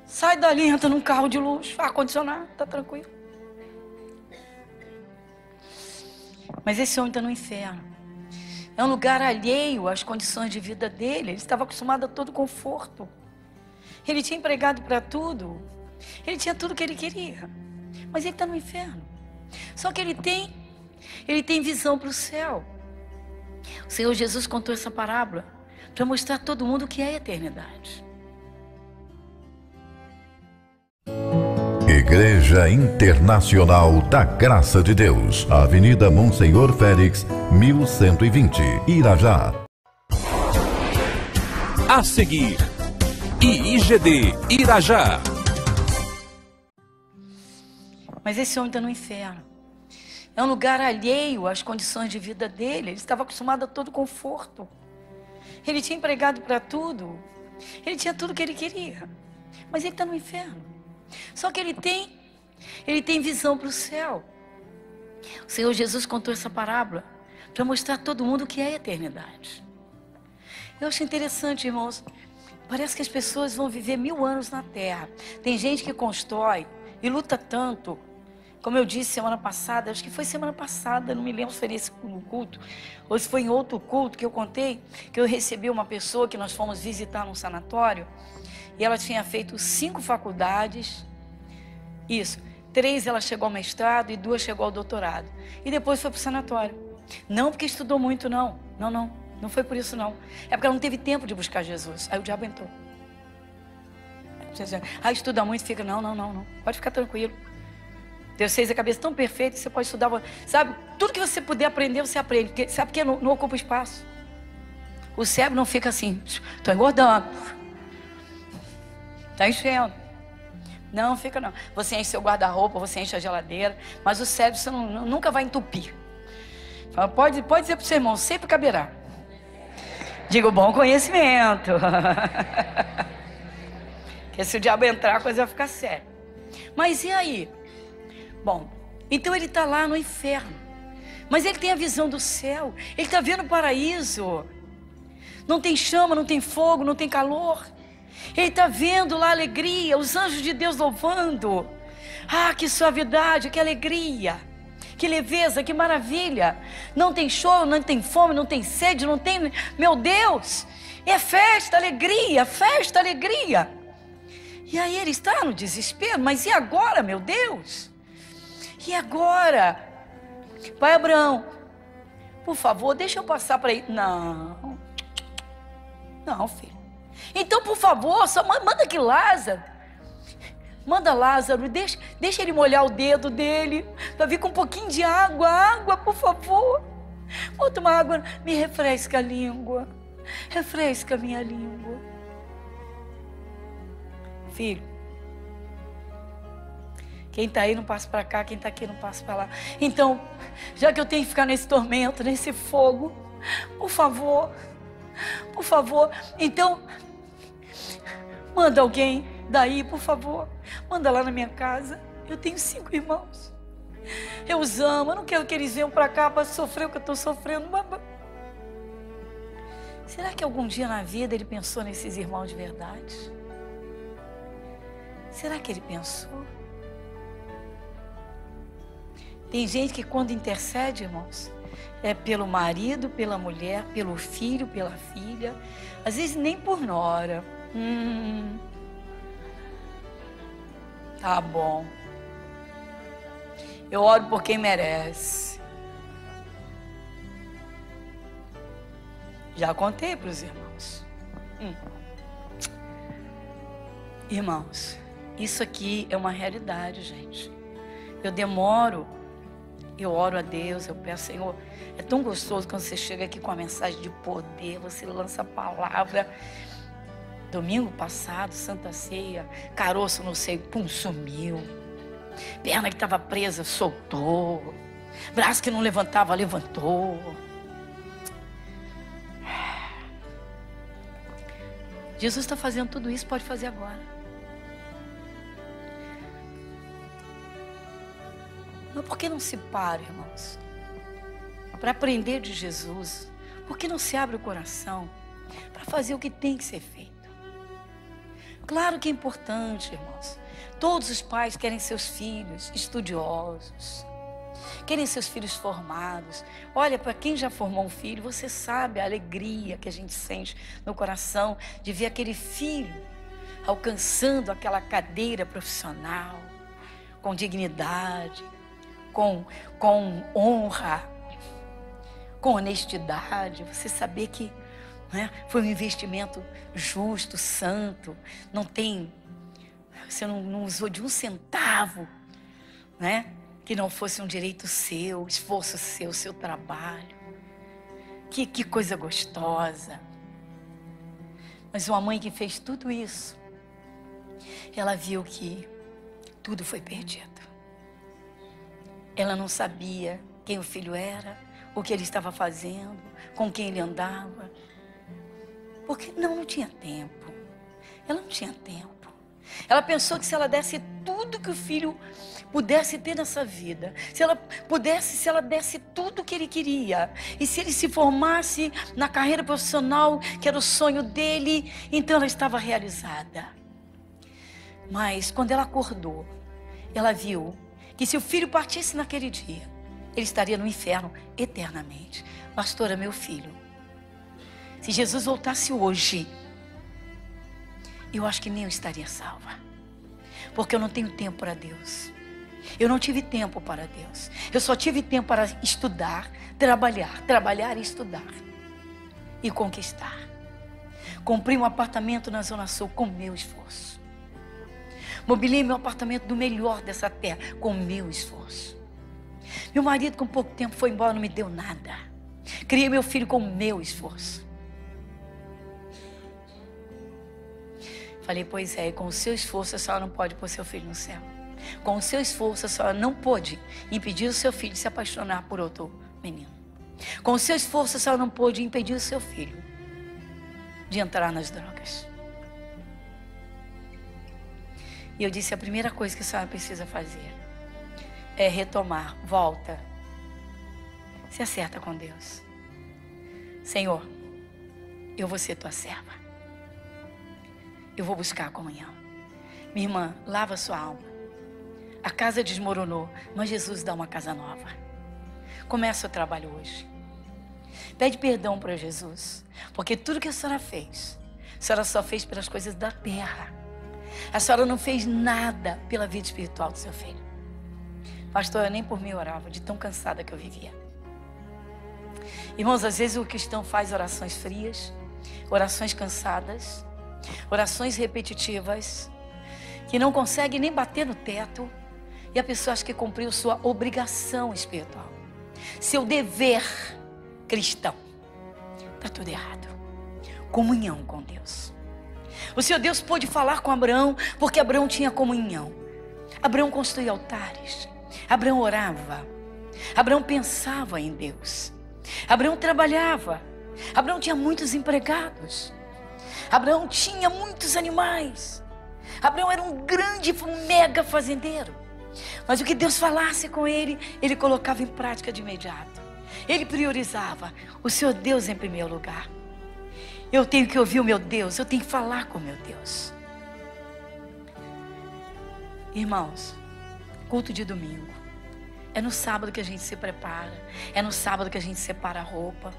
Sai dali, entra num carro de luxo, ar-condicionado, tá tranquilo. Mas esse homem está no inferno. É um lugar alheio às condições de vida dele. Ele estava acostumado a todo conforto. Ele tinha empregado para tudo. Ele tinha tudo que ele queria. Mas ele está no inferno. Só que ele tem visão para o céu. O Senhor Jesus contou essa parábola para mostrar a todo mundo o que é a eternidade. Igreja Internacional da Graça de Deus, Avenida Monsenhor Félix, 1120, Irajá. A seguir, IIGD Irajá. Mas esse homem está no inferno. É um lugar alheio às condições de vida dele. Ele estava acostumado a todo conforto. Ele tinha empregado para tudo. Ele tinha tudo que ele queria. Mas ele está no inferno. Só que ele tem visão para o céu. O Senhor Jesus contou essa parábola para mostrar a todo mundo o que é a eternidade. Eu acho interessante, irmãos. Parece que as pessoas vão viver 1000 anos na terra. Tem gente que constrói e luta tanto. Como eu disse semana passada, acho que foi semana passada, não me lembro se foi nesse culto, ou se foi em outro culto que eu contei, que eu recebi uma pessoa que nós fomos visitar num sanatório, e ela tinha feito 5 faculdades, 3 ela chegou ao mestrado e 2 chegou ao doutorado, e depois foi para o sanatório. Não porque estudou muito, não foi por isso não, é porque ela não teve tempo de buscar Jesus, aí o diabo entrou. Estuda muito, fica, não, pode ficar tranquilo. Deus fez a cabeça tão perfeita que você pode estudar, sabe? Tudo que você puder aprender, você aprende. Porque, sabe por que não ocupa espaço? O cérebro não fica assim, estou engordando, está enchendo. Não fica não. Você enche seu guarda-roupa, você enche a geladeira, mas o cérebro você nunca vai entupir. Pode dizer para o seu irmão, sempre caberá. Diga o bom conhecimento. Porque se o diabo entrar, a coisa vai ficar séria. Mas e aí? Bom, então ele está lá no inferno, mas ele tem a visão do céu, ele está vendo o paraíso, não tem chama, não tem fogo, não tem calor, ele está vendo lá a alegria, os anjos de Deus louvando, que suavidade, que alegria, que leveza, que maravilha, não tem choro, não tem fome, não tem sede, não tem, meu Deus, é festa, alegria, e aí ele está no desespero, mas e agora, meu Deus? E agora? Pai Abraão, por favor, deixa eu passar para ele. Não, filho. Então, por favor, só manda que Lázaro. Manda Lázaro, deixa ele molhar o dedo dele, para vir com um pouquinho de água, por favor. Bota uma água, me refresca a língua. Refresca a minha língua. Filho. Quem está aí não passa para cá, quem está aqui não passa para lá. Então, já que eu tenho que ficar nesse tormento, nesse fogo, por favor, então, manda alguém daí, por favor, manda lá na minha casa. Eu tenho 5 irmãos, eu os amo, eu não quero que eles venham para cá para sofrer o que eu estou sofrendo. Será que algum dia na vida ele pensou nesses irmãos de verdade? Será que ele pensou? Tem gente que quando intercede, irmãos, é pelo marido, pela mulher, pelo filho, pela filha, às vezes nem por nora. Tá bom. Eu oro por quem merece. Já contei para os irmãos. Irmãos, isso aqui é uma realidade, gente. Eu oro a Deus, eu peço, Senhor, é tão gostoso quando você chega aqui com a mensagem de poder, você lança a palavra. Domingo passado, Santa Ceia, caroço no seio, sumiu. Perna que estava presa, soltou. Braço que não levantava, levantou. Jesus está fazendo tudo isso, pode fazer agora. Mas por que não se para, irmãos? Para aprender de Jesus. Por que não se abre o coração para fazer o que tem que ser feito? Claro que é importante, irmãos. Todos os pais querem seus filhos estudiosos, querem seus filhos formados. Olha, para quem já formou um filho, você sabe a alegria que a gente sente no coração de ver aquele filho alcançando aquela cadeira profissional, com dignidade, com honra, com honestidade. Você saber que foi um investimento justo, santo, não tem Você não usou de um centavo, né? Que não fosse um direito seu, esforço seu, seu trabalho. Que coisa gostosa. Mas uma mãe que fez tudo isso, ela viu que tudo foi perdido. Ela não sabia quem o filho era, o que ele estava fazendo, com quem ele andava. Porque não tinha tempo. Ela não tinha tempo. Ela pensou que se ela desse tudo que o filho pudesse ter nessa vida, se ela desse tudo que ele queria, e se ele se formasse na carreira profissional, que era o sonho dele, então ela estava realizada. Mas quando ela acordou, ela viu que se o filho partisse naquele dia, ele estaria no inferno eternamente. Pastora, meu filho, se Jesus voltasse hoje, eu acho que nem eu estaria salva. Porque eu não tenho tempo para Deus. Eu não tive tempo para Deus. Eu só tive tempo para estudar, trabalhar e estudar. E conquistar. Comprei um apartamento na Zona Sul com meu esforço. Mobilei meu apartamento do melhor dessa terra com meu esforço. Meu marido com pouco tempo foi embora, não me deu nada. Criei meu filho com meu esforço. Falei, pois é, com o seu esforço a senhora não pode pôr seu filho no céu. Com o seu esforço a senhora não pôde impedir o seu filho de se apaixonar por outro menino. Com o seu esforço a senhora não pôde impedir o seu filho de entrar nas drogas. E eu disse, a primeira coisa que a senhora precisa fazer é retomar, volta. Se acerta com Deus. Senhor, eu vou ser tua serva. Eu vou buscar a comunhão. Minha irmã, lava sua alma. A casa desmoronou, mas Jesus dá uma casa nova. Começa o trabalho hoje. Pede perdão para Jesus, porque tudo que a senhora só fez pelas coisas da terra. A senhora não fez nada pela vida espiritual do seu filho. Pastor, eu nem por mim orava, de tão cansada que eu vivia. Irmãos, às vezes o cristão faz orações frias, orações cansadas, orações repetitivas, que não consegue nem bater no teto, e a pessoa acha que cumpriu sua obrigação espiritual, seu dever cristão. Está tudo errado. Comunhão com Deus. O seu Deus pôde falar com Abraão, porque Abraão tinha comunhão. Abraão construía altares, Abraão orava, Abraão pensava em Deus, Abraão trabalhava, Abraão tinha muitos empregados, Abraão tinha muitos animais. Abraão era um grande, mega fazendeiro. Mas o que Deus falasse com ele, ele colocava em prática de imediato. Ele priorizava o seu Deus em primeiro lugar. Eu tenho que ouvir o meu Deus, eu tenho que falar com o meu Deus. Irmãos, culto de domingo. É no sábado que a gente se prepara. É no sábado que a gente separa a roupa.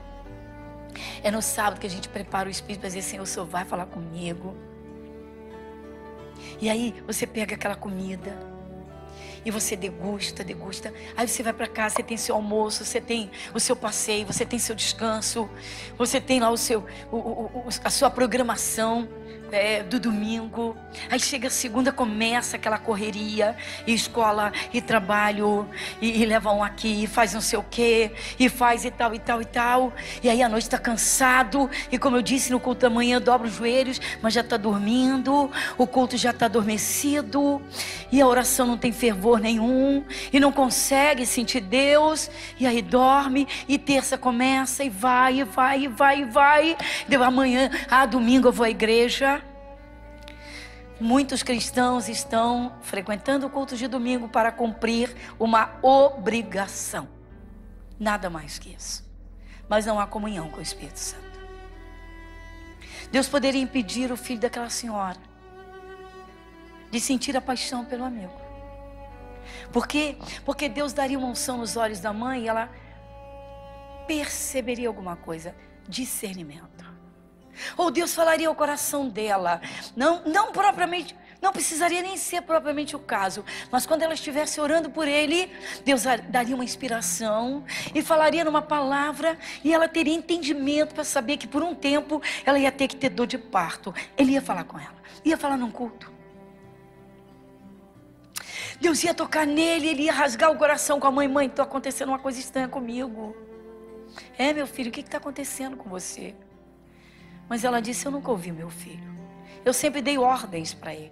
É no sábado que a gente prepara o Espírito para dizer, Senhor, o Senhor vai falar comigo. E aí você pega aquela comida e você degusta. Aí você vai para casa, você tem seu almoço, você tem o seu passeio, você tem seu descanso, você tem lá a sua programação do domingo. Aí chega a segunda, começa aquela correria, e escola, e trabalho, e leva um aqui, e faz não sei o quê, e faz e tal. E aí à noite está cansado, e como eu disse no culto da manhã, dobra os joelhos, mas já está dormindo, o culto já está adormecido, e a oração não tem fervor nenhum, e não consegue sentir Deus, e aí dorme, e terça começa, e vai. Deu amanhã, domingo eu vou à igreja. Muitos cristãos estão frequentando o culto de domingo para cumprir uma obrigação. Nada mais que isso. Mas não há comunhão com o Espírito Santo. Deus poderia impedir o filho daquela senhora de sentir a paixão pelo amigo. Por quê? Porque Deus daria uma unção nos olhos da mãe e ela perceberia alguma coisa. Discernimento. Ou Deus falaria ao coração dela, não propriamente, não precisaria nem ser propriamente o caso, mas quando ela estivesse orando por ele, Deus daria uma inspiração e falaria numa palavra, e ela teria entendimento para saber que por um tempo ela ia ter que ter dor de parto. Ele ia falar com ela, ia falar num culto. Deus ia tocar nele, ele ia rasgar o coração com a mãe. Mãe, está acontecendo uma coisa estranha comigo. É, meu filho, o que está acontecendo com você? Mas ela disse, eu nunca ouvi meu filho. Eu sempre dei ordens para ele.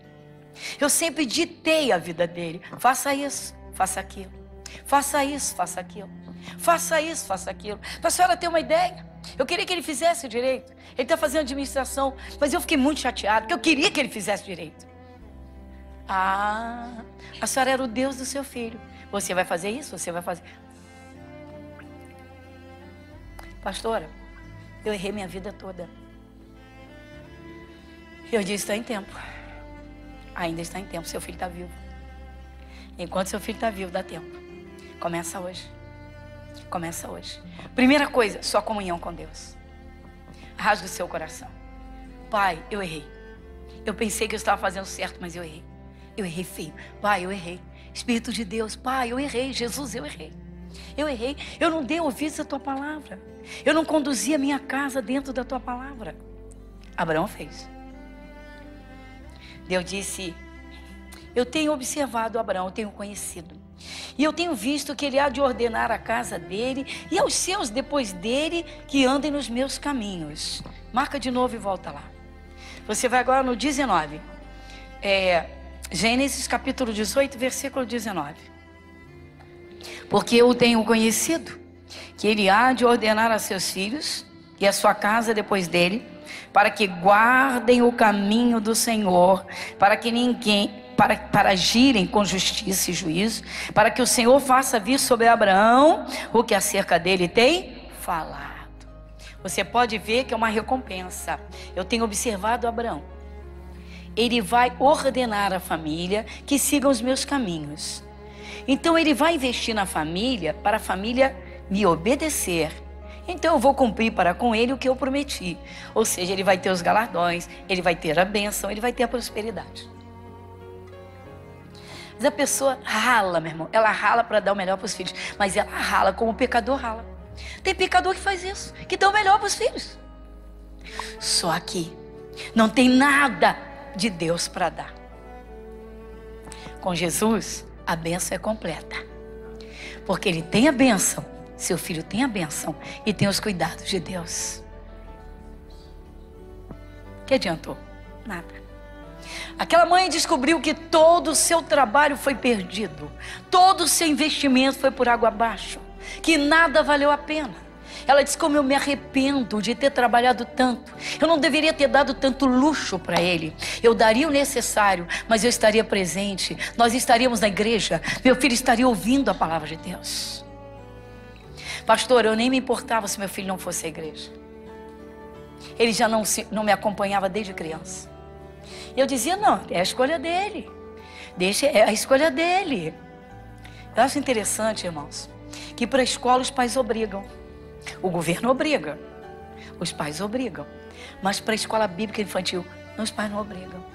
Eu sempre ditei a vida dele. Faça isso, faça aquilo. Faça isso, faça aquilo. Faça isso, faça aquilo. Para a senhora ter uma ideia, eu queria que ele fizesse direito. Ele está fazendo administração, mas eu fiquei muito chateado, porque eu queria que ele fizesse direito. Ah, a senhora era o Deus do seu filho. Você vai fazer isso? Você vai fazer... Pastora, eu errei minha vida toda. Eu disse, está em tempo. Ainda está em tempo, seu filho está vivo. Enquanto seu filho está vivo, dá tempo. Começa hoje. Começa hoje. Primeira coisa, sua comunhão com Deus. Rasga o seu coração. Pai, eu errei. Eu pensei que eu estava fazendo certo, mas eu errei. Eu errei feio. Pai, eu errei. Espírito de Deus, Pai, eu errei. Jesus, eu errei. Eu errei. Eu não dei ouvidos à tua palavra. Eu não conduzi a minha casa dentro da tua palavra. Abraão fez. Deus disse, eu tenho observado Abraão, eu tenho conhecido. E eu tenho visto que ele há de ordenar a casa dele e aos seus depois dele que andem nos meus caminhos. Marca de novo e volta lá. Você vai agora no 19. Gênesis capítulo 18, versículo 19. Porque eu tenho conhecido que ele há de ordenar a seus filhos e a sua casa depois dele, para que guardem o caminho do Senhor, para que ninguém... Para agirem com justiça e juízo, para que o Senhor faça vir sobre Abraão o que acerca dele tem falado. Você pode ver que é uma recompensa. Eu tenho observado Abraão. Ele vai ordenar a família que sigam os meus caminhos. Então ele vai investir na família para a família me obedecer. Então eu vou cumprir para com ele o que eu prometi. Ou seja, ele vai ter os galardões, ele vai ter a bênção, ele vai ter a prosperidade. Mas a pessoa rala, meu irmão. Ela rala para dar o melhor para os filhos. Mas ela rala como o pecador rala. Tem pecador que faz isso, que dá o melhor para os filhos. Só que não tem nada de Deus para dar. Com Jesus, a bênção é completa. Porque ele tem a bênção. Seu filho tem a bênção. E tem os cuidados de Deus. Que adiantou? Nada. Aquela mãe descobriu que todo o seu trabalho foi perdido. Todo o seu investimento foi por água abaixo. Que nada valeu a pena. Ela disse, como eu me arrependo de ter trabalhado tanto. Eu não deveria ter dado tanto luxo para ele. Eu daria o necessário, mas eu estaria presente. Nós estaríamos na igreja. Meu filho estaria ouvindo a palavra de Deus. Pastor, eu nem me importava se meu filho não fosse à igreja. Ele já não me acompanhava desde criança. Eu dizia, não, é a escolha dele. É a escolha dele. Eu acho interessante, irmãos, que para a escola os pais obrigam. O governo obriga. Os pais obrigam. Mas para a escola bíblica infantil, os pais não obrigam.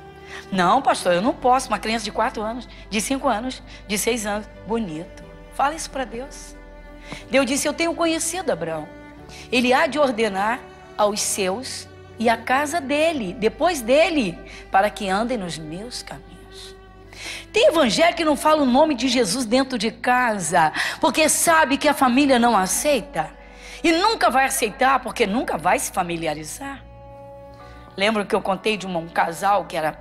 Não, pastor, eu não posso. Uma criança de 4 anos, de 5 anos, de 6 anos. Bonito. Fala isso para Deus. Deus disse, eu tenho conhecido Abraão. Ele há de ordenar aos seus e a casa dele, depois dele, para que andem nos meus caminhos. Tem evangelho que não fala o nome de Jesus dentro de casa, porque sabe que a família não aceita. E nunca vai aceitar, porque nunca vai se familiarizar. Lembro que eu contei de um casal que era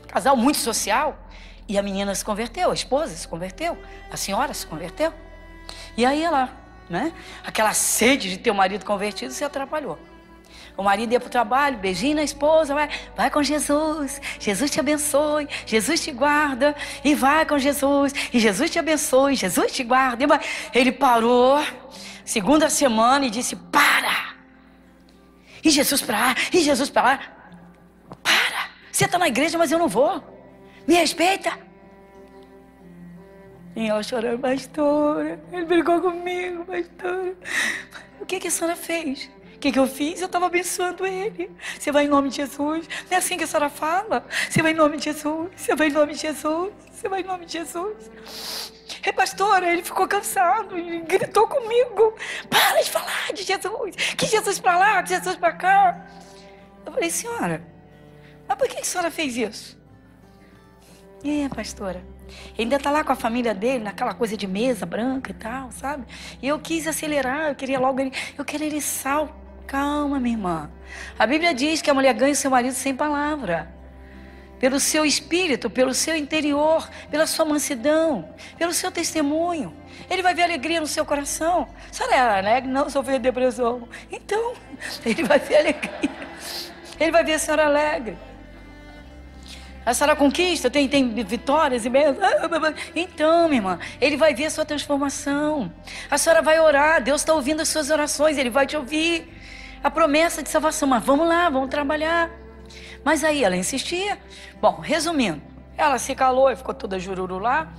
um casal muito social, e a menina se converteu, a esposa se converteu, a senhora se converteu. E aí ela, né, aquela sede de ter o marido convertido se atrapalhou. O marido ia para o trabalho, beijinho na esposa, vai com Jesus, Jesus te abençoe, Jesus te guarda, e vai com Jesus, e Jesus te abençoe, Jesus te guarda. Ele parou, segunda semana, e disse, para! E Jesus para lá, e Jesus para lá. Para! Você está na igreja, mas eu não vou. Me respeita. E ela chorando, pastora, ele brigou comigo, pastora. O que a senhora fez? O que eu fiz? Eu estava abençoando ele. Você vai em nome de Jesus. Não é assim que a senhora fala? Você vai em nome de Jesus. Você vai em nome de Jesus. Você vai em nome de Jesus. E pastora, ele ficou cansado e gritou comigo. Para de falar de Jesus. Que Jesus para lá, que Jesus para cá. Eu falei, senhora, mas por que a senhora fez isso? Pastora. Ele ainda tá lá com a família dele, naquela coisa de mesa branca e tal, sabe? E eu quis acelerar, eu queria logo ele, eu quero ele salvo. Calma, minha irmã. A Bíblia diz que a mulher ganha o seu marido sem palavra. Pelo seu espírito, pelo seu interior, pela sua mansidão, pelo seu testemunho. Ele vai ver alegria no seu coração. A senhora é alegre? Não, sofreu de depressão. Então, ele vai ver alegria. Ele vai ver a senhora alegre. A senhora conquista, tem vitórias e bênçãos. Então, minha irmã, ele vai ver a sua transformação. A senhora vai orar, Deus está ouvindo as suas orações, ele vai te ouvir. A promessa de salvação, mas vamos lá, vamos trabalhar. Mas aí ela insistia. Bom, resumindo, ela se calou e ficou toda jururu lá.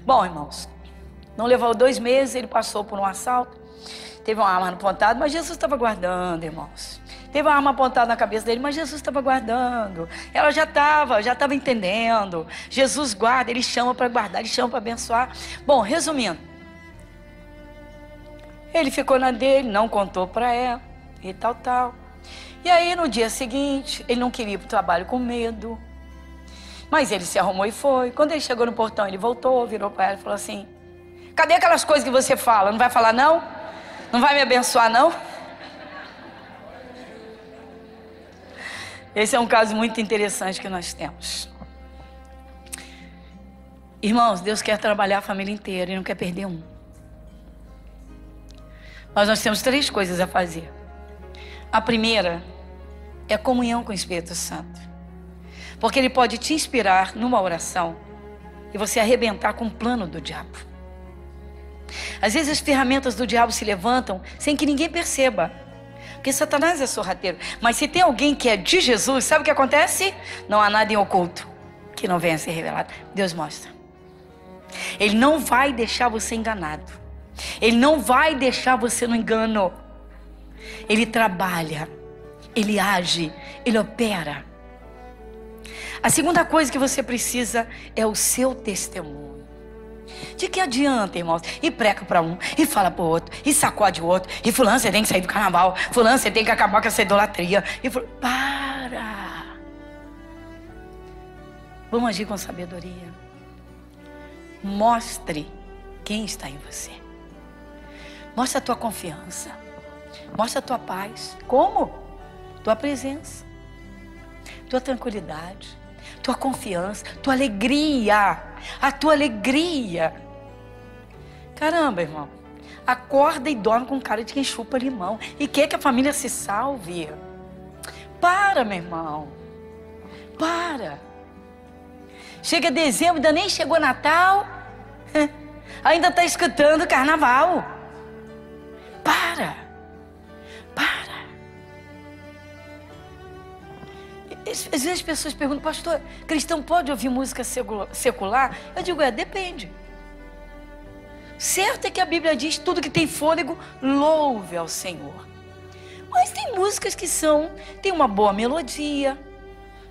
Bom, irmãos, não levou 2 meses, ele passou por um assalto. Teve uma arma apontada, mas Jesus estava guardando, irmãos. Teve uma arma apontada na cabeça dele, mas Jesus estava guardando. Ela já estava entendendo. Jesus guarda, ele chama para guardar, ele chama para abençoar. Bom, resumindo, ele ficou na dele, não contou para ela e tal. E aí no dia seguinte, ele não queria ir para o trabalho com medo. Mas ele se arrumou e foi. Quando ele chegou no portão, ele voltou, virou para ela e falou assim: cadê aquelas coisas que você fala? Não vai falar não? Não vai me abençoar não? Esse é um caso muito interessante que nós temos. Irmãos, Deus quer trabalhar a família inteira e não quer perder um. Mas nós temos 3 coisas a fazer. A primeira é a comunhão com o Espírito Santo. Porque ele pode te inspirar numa oração e você arrebentar com o plano do diabo. Às vezes as ferramentas do diabo se levantam sem que ninguém perceba. Porque Satanás é sorrateiro. Mas se tem alguém que é de Jesus, sabe o que acontece? Não há nada em oculto que não venha a ser revelado. Deus mostra. Ele não vai deixar você enganado. Ele não vai deixar você no engano. Ele trabalha, ele age, ele opera. A segunda coisa que você precisa é o seu testemunho. De que adianta, irmãos? E prega para um, e fala para o outro, e sacode o outro, e fulano, você tem que sair do carnaval, fulano, você tem que acabar com essa idolatria. E para! Vamos agir com sabedoria. Mostre quem está em você. Mostre a tua confiança. Mostre a tua paz. Como? Tua presença, tua tranquilidade, tua confiança, tua alegria. A tua alegria. Caramba, irmão. Acorda e dorme com cara de quem chupa limão e quer que a família se salve. Para, meu irmão. Para. Chega dezembro, ainda nem chegou Natal. Ainda está escutando carnaval. Para. Às vezes as pessoas perguntam: pastor, cristão pode ouvir música secular? Eu digo: depende. Certo é que a Bíblia diz: tudo que tem fôlego, louve ao Senhor. Mas tem músicas que tem uma boa melodia,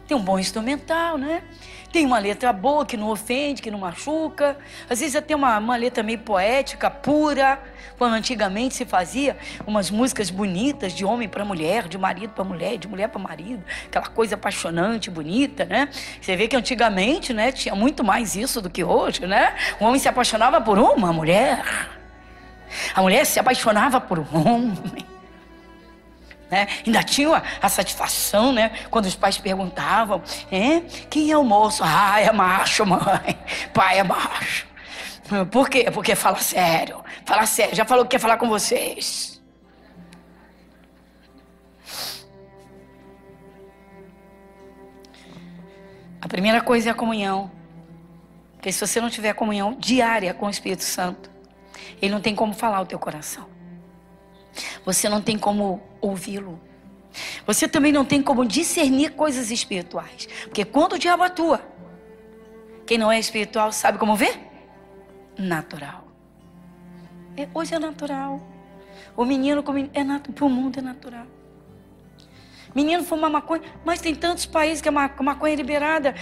tem um bom instrumental, né? Tem uma letra boa que não ofende, que não machuca. Às vezes até uma letra meio poética, pura. Quando antigamente se fazia umas músicas bonitas de homem para mulher, de marido para mulher, de mulher para marido. Aquela coisa apaixonante, bonita, né? Você vê que antigamente, né, tinha muito mais isso do que hoje, né? O homem se apaixonava por uma mulher. A mulher se apaixonava por um homem. Né? Ainda tinha a satisfação, né? Quando os pais perguntavam: quem é o moço? É macho, mãe. Pai é macho. Por quê? Porque fala sério. Fala sério. Já falou que quer falar com vocês. A primeira coisa é a comunhão. Porque se você não tiver comunhão diária com o Espírito Santo, ele não tem como falar o teu coração. Você não tem como ouvi-lo. Você também não tem como discernir coisas espirituais. Porque quando o diabo atua, quem não é espiritual sabe como ver? Natural. Hoje é natural. O menino para o mundo é natural. Menino fuma maconha, mas tem tantos países que a maconha é liberada.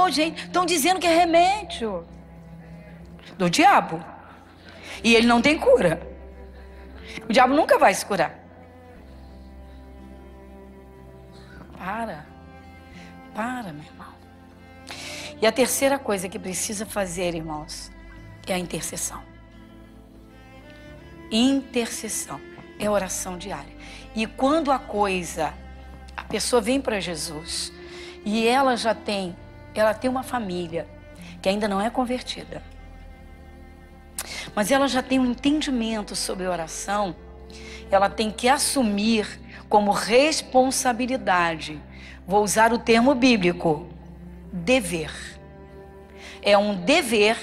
Gente, estão dizendo que é remédio do diabo. E ele não tem cura. O diabo nunca vai se curar. Para, meu irmão. E a terceira coisa que precisa fazer, irmãos, é a intercessão. Intercessão é oração diária. E quando a pessoa vem para Jesus e ela tem uma família que ainda não é convertida, mas ela já tem um entendimento sobre oração, ela tem que assumir como responsabilidade, vou usar o termo bíblico, dever. É um dever,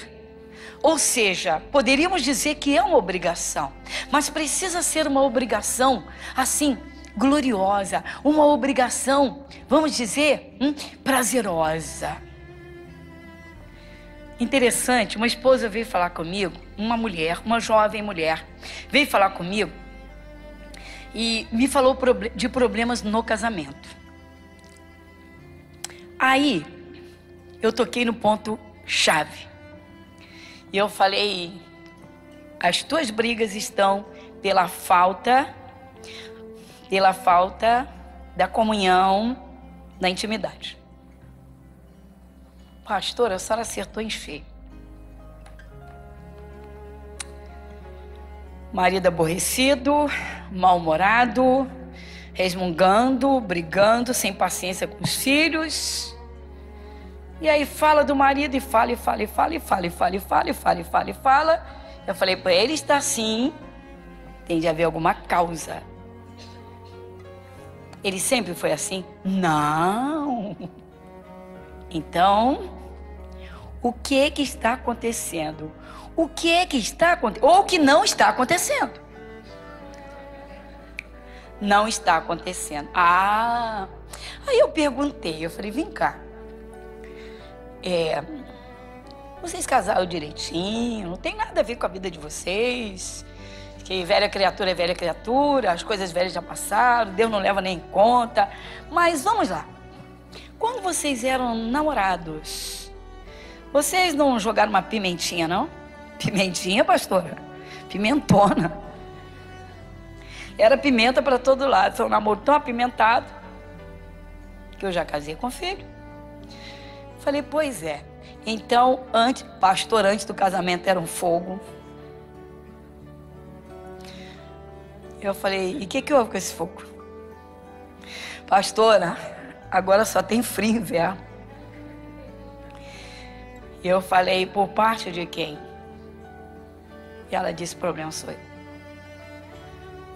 ou seja, poderíamos dizer que é uma obrigação, mas precisa ser uma obrigação, assim, gloriosa, uma obrigação, vamos dizer, prazerosa. Interessante, uma esposa veio falar comigo, uma jovem mulher, veio falar comigo e me falou de problemas no casamento. Aí, eu toquei no ponto chave. E eu falei, as tuas brigas estão pela falta da comunhão, da intimidade. Pastora, a senhora acertou em cheio. Marido aborrecido, mal-humorado, resmungando, brigando, sem paciência com os filhos. E aí fala do marido e fala. Eu falei, para ele estar assim, tem de haver alguma causa. Ele sempre foi assim? Não. Então, o que está acontecendo? O que está acontecendo? Ou o que não está acontecendo? Não está acontecendo. Aí eu perguntei, eu falei, vem cá. Vocês casaram direitinho, não tem nada a ver com a vida de vocês, que velha criatura é velha criatura, as coisas velhas já passaram, Deus não leva nem em conta. Mas vamos lá, quando vocês eram namorados, vocês não jogaram uma pimentinha, não? Pimentinha, pastora? Pimentona. Era pimenta para todo lado, foi um namoro tão apimentado, que eu já casei com filho. Falei, pois é. Então, pastor, antes do casamento era um fogo. Eu falei, e o que houve com esse fogo? Pastora, agora só tem frio e inverno. Eu falei, por parte de quem? E ela disse, o problema sou eu.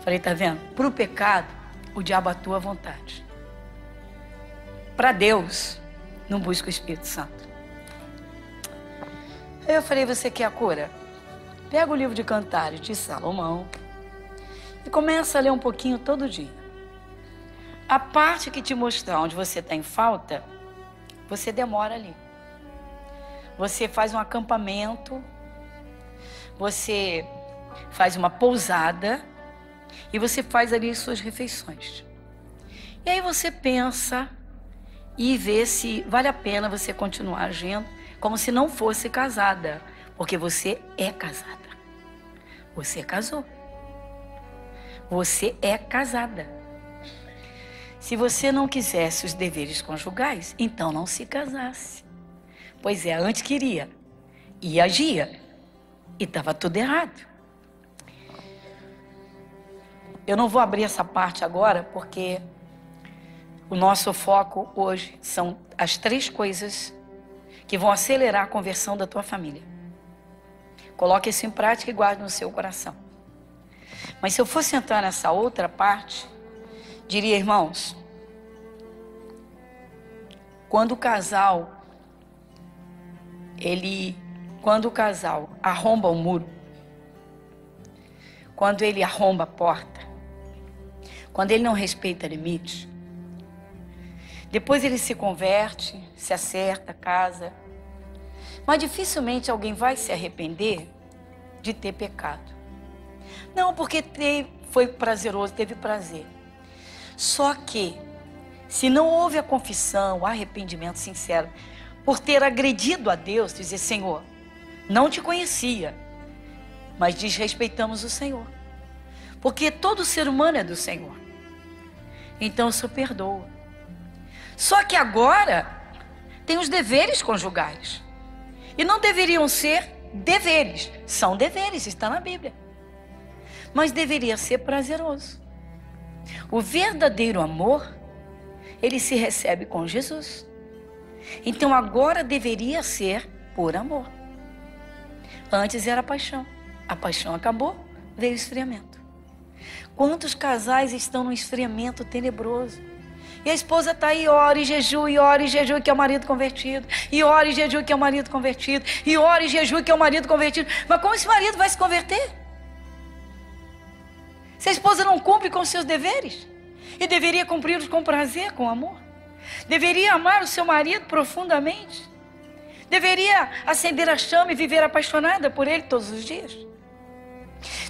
Falei, tá vendo? Para o pecado, o diabo atua à vontade. Para Deus, não busca o Espírito Santo. Aí eu falei, você quer a cura? Pega o livro de Cantares de Salomão e começa a ler um pouquinho todo dia. A parte que te mostrar onde você está em falta, você demora ali. Você faz um acampamento, você faz uma pousada e você faz ali suas refeições. E aí você pensa e vê se vale a pena você continuar agindo como se não fosse casada, porque você é casada. Você casou. Você é casada. Se você não quisesse os deveres conjugais, então não se casasse. Pois é, antes queria e agia e estava tudo errado. Eu não vou abrir essa parte agora porque o nosso foco hoje são as 3 coisas que vão acelerar a conversão da tua família. Coloque isso em prática e guarde no seu coração. Mas se eu fosse entrar nessa outra parte, diria, irmãos, quando o casal arromba o muro, quando ele arromba a porta, quando ele não respeita limites, depois ele se converte, se acerta, casa, mas dificilmente alguém vai se arrepender de ter pecado. Não, porque foi prazeroso, teve prazer. Só que, se não houve a confissão, o arrependimento sincero, por ter agredido a Deus, dizer, Senhor, não te conhecia, mas desrespeitamos o Senhor. Porque todo ser humano é do Senhor. Então o Senhor perdoa. Só que agora, têm os deveres conjugais. E não deveriam ser deveres. São deveres, está na Bíblia. Mas deveria ser prazeroso. O verdadeiro amor, ele se recebe com Jesus. Então agora deveria ser por amor. Antes era paixão. A paixão acabou, veio o esfriamento. Quantos casais estão no esfriamento tenebroso? E a esposa está aí, ora e jejum, que é o marido convertido. E ora e jejum, que é o marido convertido. E ora e jejum, que é o marido convertido. Mas como esse marido vai se converter? Se a esposa não cumpre com os seus deveres, e deveria cumpri-los com prazer, com amor, deveria amar o seu marido profundamente, deveria acender a chama e viver apaixonada por ele todos os dias.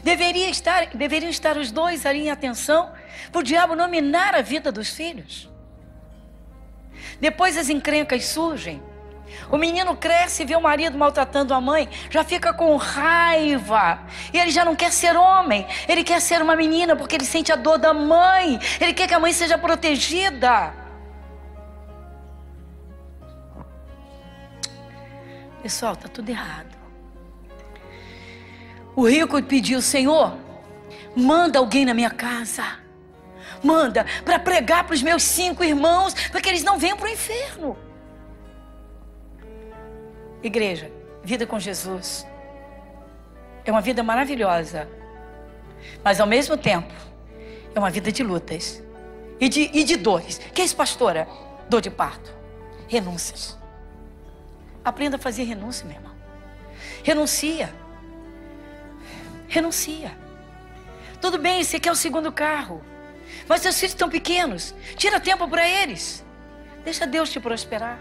Deveriam estar os dois ali em atenção, para o diabo não minar a vida dos filhos. Depois as encrencas surgem. O menino cresce e vê o marido maltratando a mãe, já fica com raiva. E ele já não quer ser homem, ele quer ser uma menina, porque ele sente a dor da mãe. Ele quer que a mãe seja protegida. Pessoal, está tudo errado. O rico pediu: Senhor, manda alguém na minha casa. Manda para pregar para os meus 5 irmãos, para que eles não venham para o inferno. Igreja, vida com Jesus é uma vida maravilhosa, mas ao mesmo tempo é uma vida de lutas e de dores. Que é isso, pastora? Dor de parto, renúncias. Aprenda a fazer renúncia, meu irmão. Renuncia. Tudo bem, você quer o 2º carro, mas seus filhos estão pequenos. Tira tempo para eles. Deixa Deus te prosperar.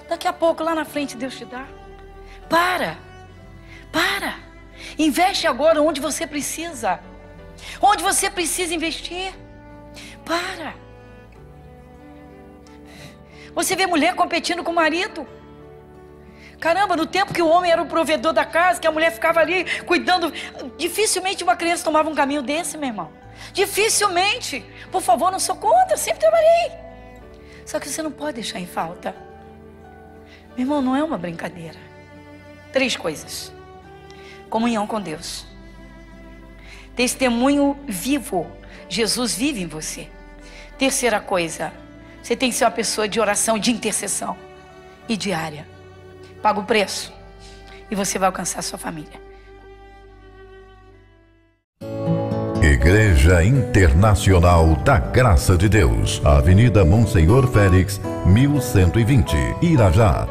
Daqui a pouco, lá na frente, Deus te dá. Para. Investe agora onde você precisa. Onde você precisa investir. Para. Você vê mulher competindo com o marido. Caramba, no tempo que o homem era o provedor da casa, que a mulher ficava ali cuidando, dificilmente uma criança tomava um caminho desse, meu irmão. Dificilmente. Por favor, não sou contra, sempre trabalhei. Só que você não pode deixar em falta. Meu irmão, não é uma brincadeira. 3 coisas. Comunhão com Deus. Testemunho vivo. Jesus vive em você. Terceira coisa, você tem que ser uma pessoa de oração, de intercessão e diária. Paga o preço e você vai alcançar a sua família. Igreja Internacional da Graça de Deus, Avenida Monsenhor Félix, 1120, Irajá.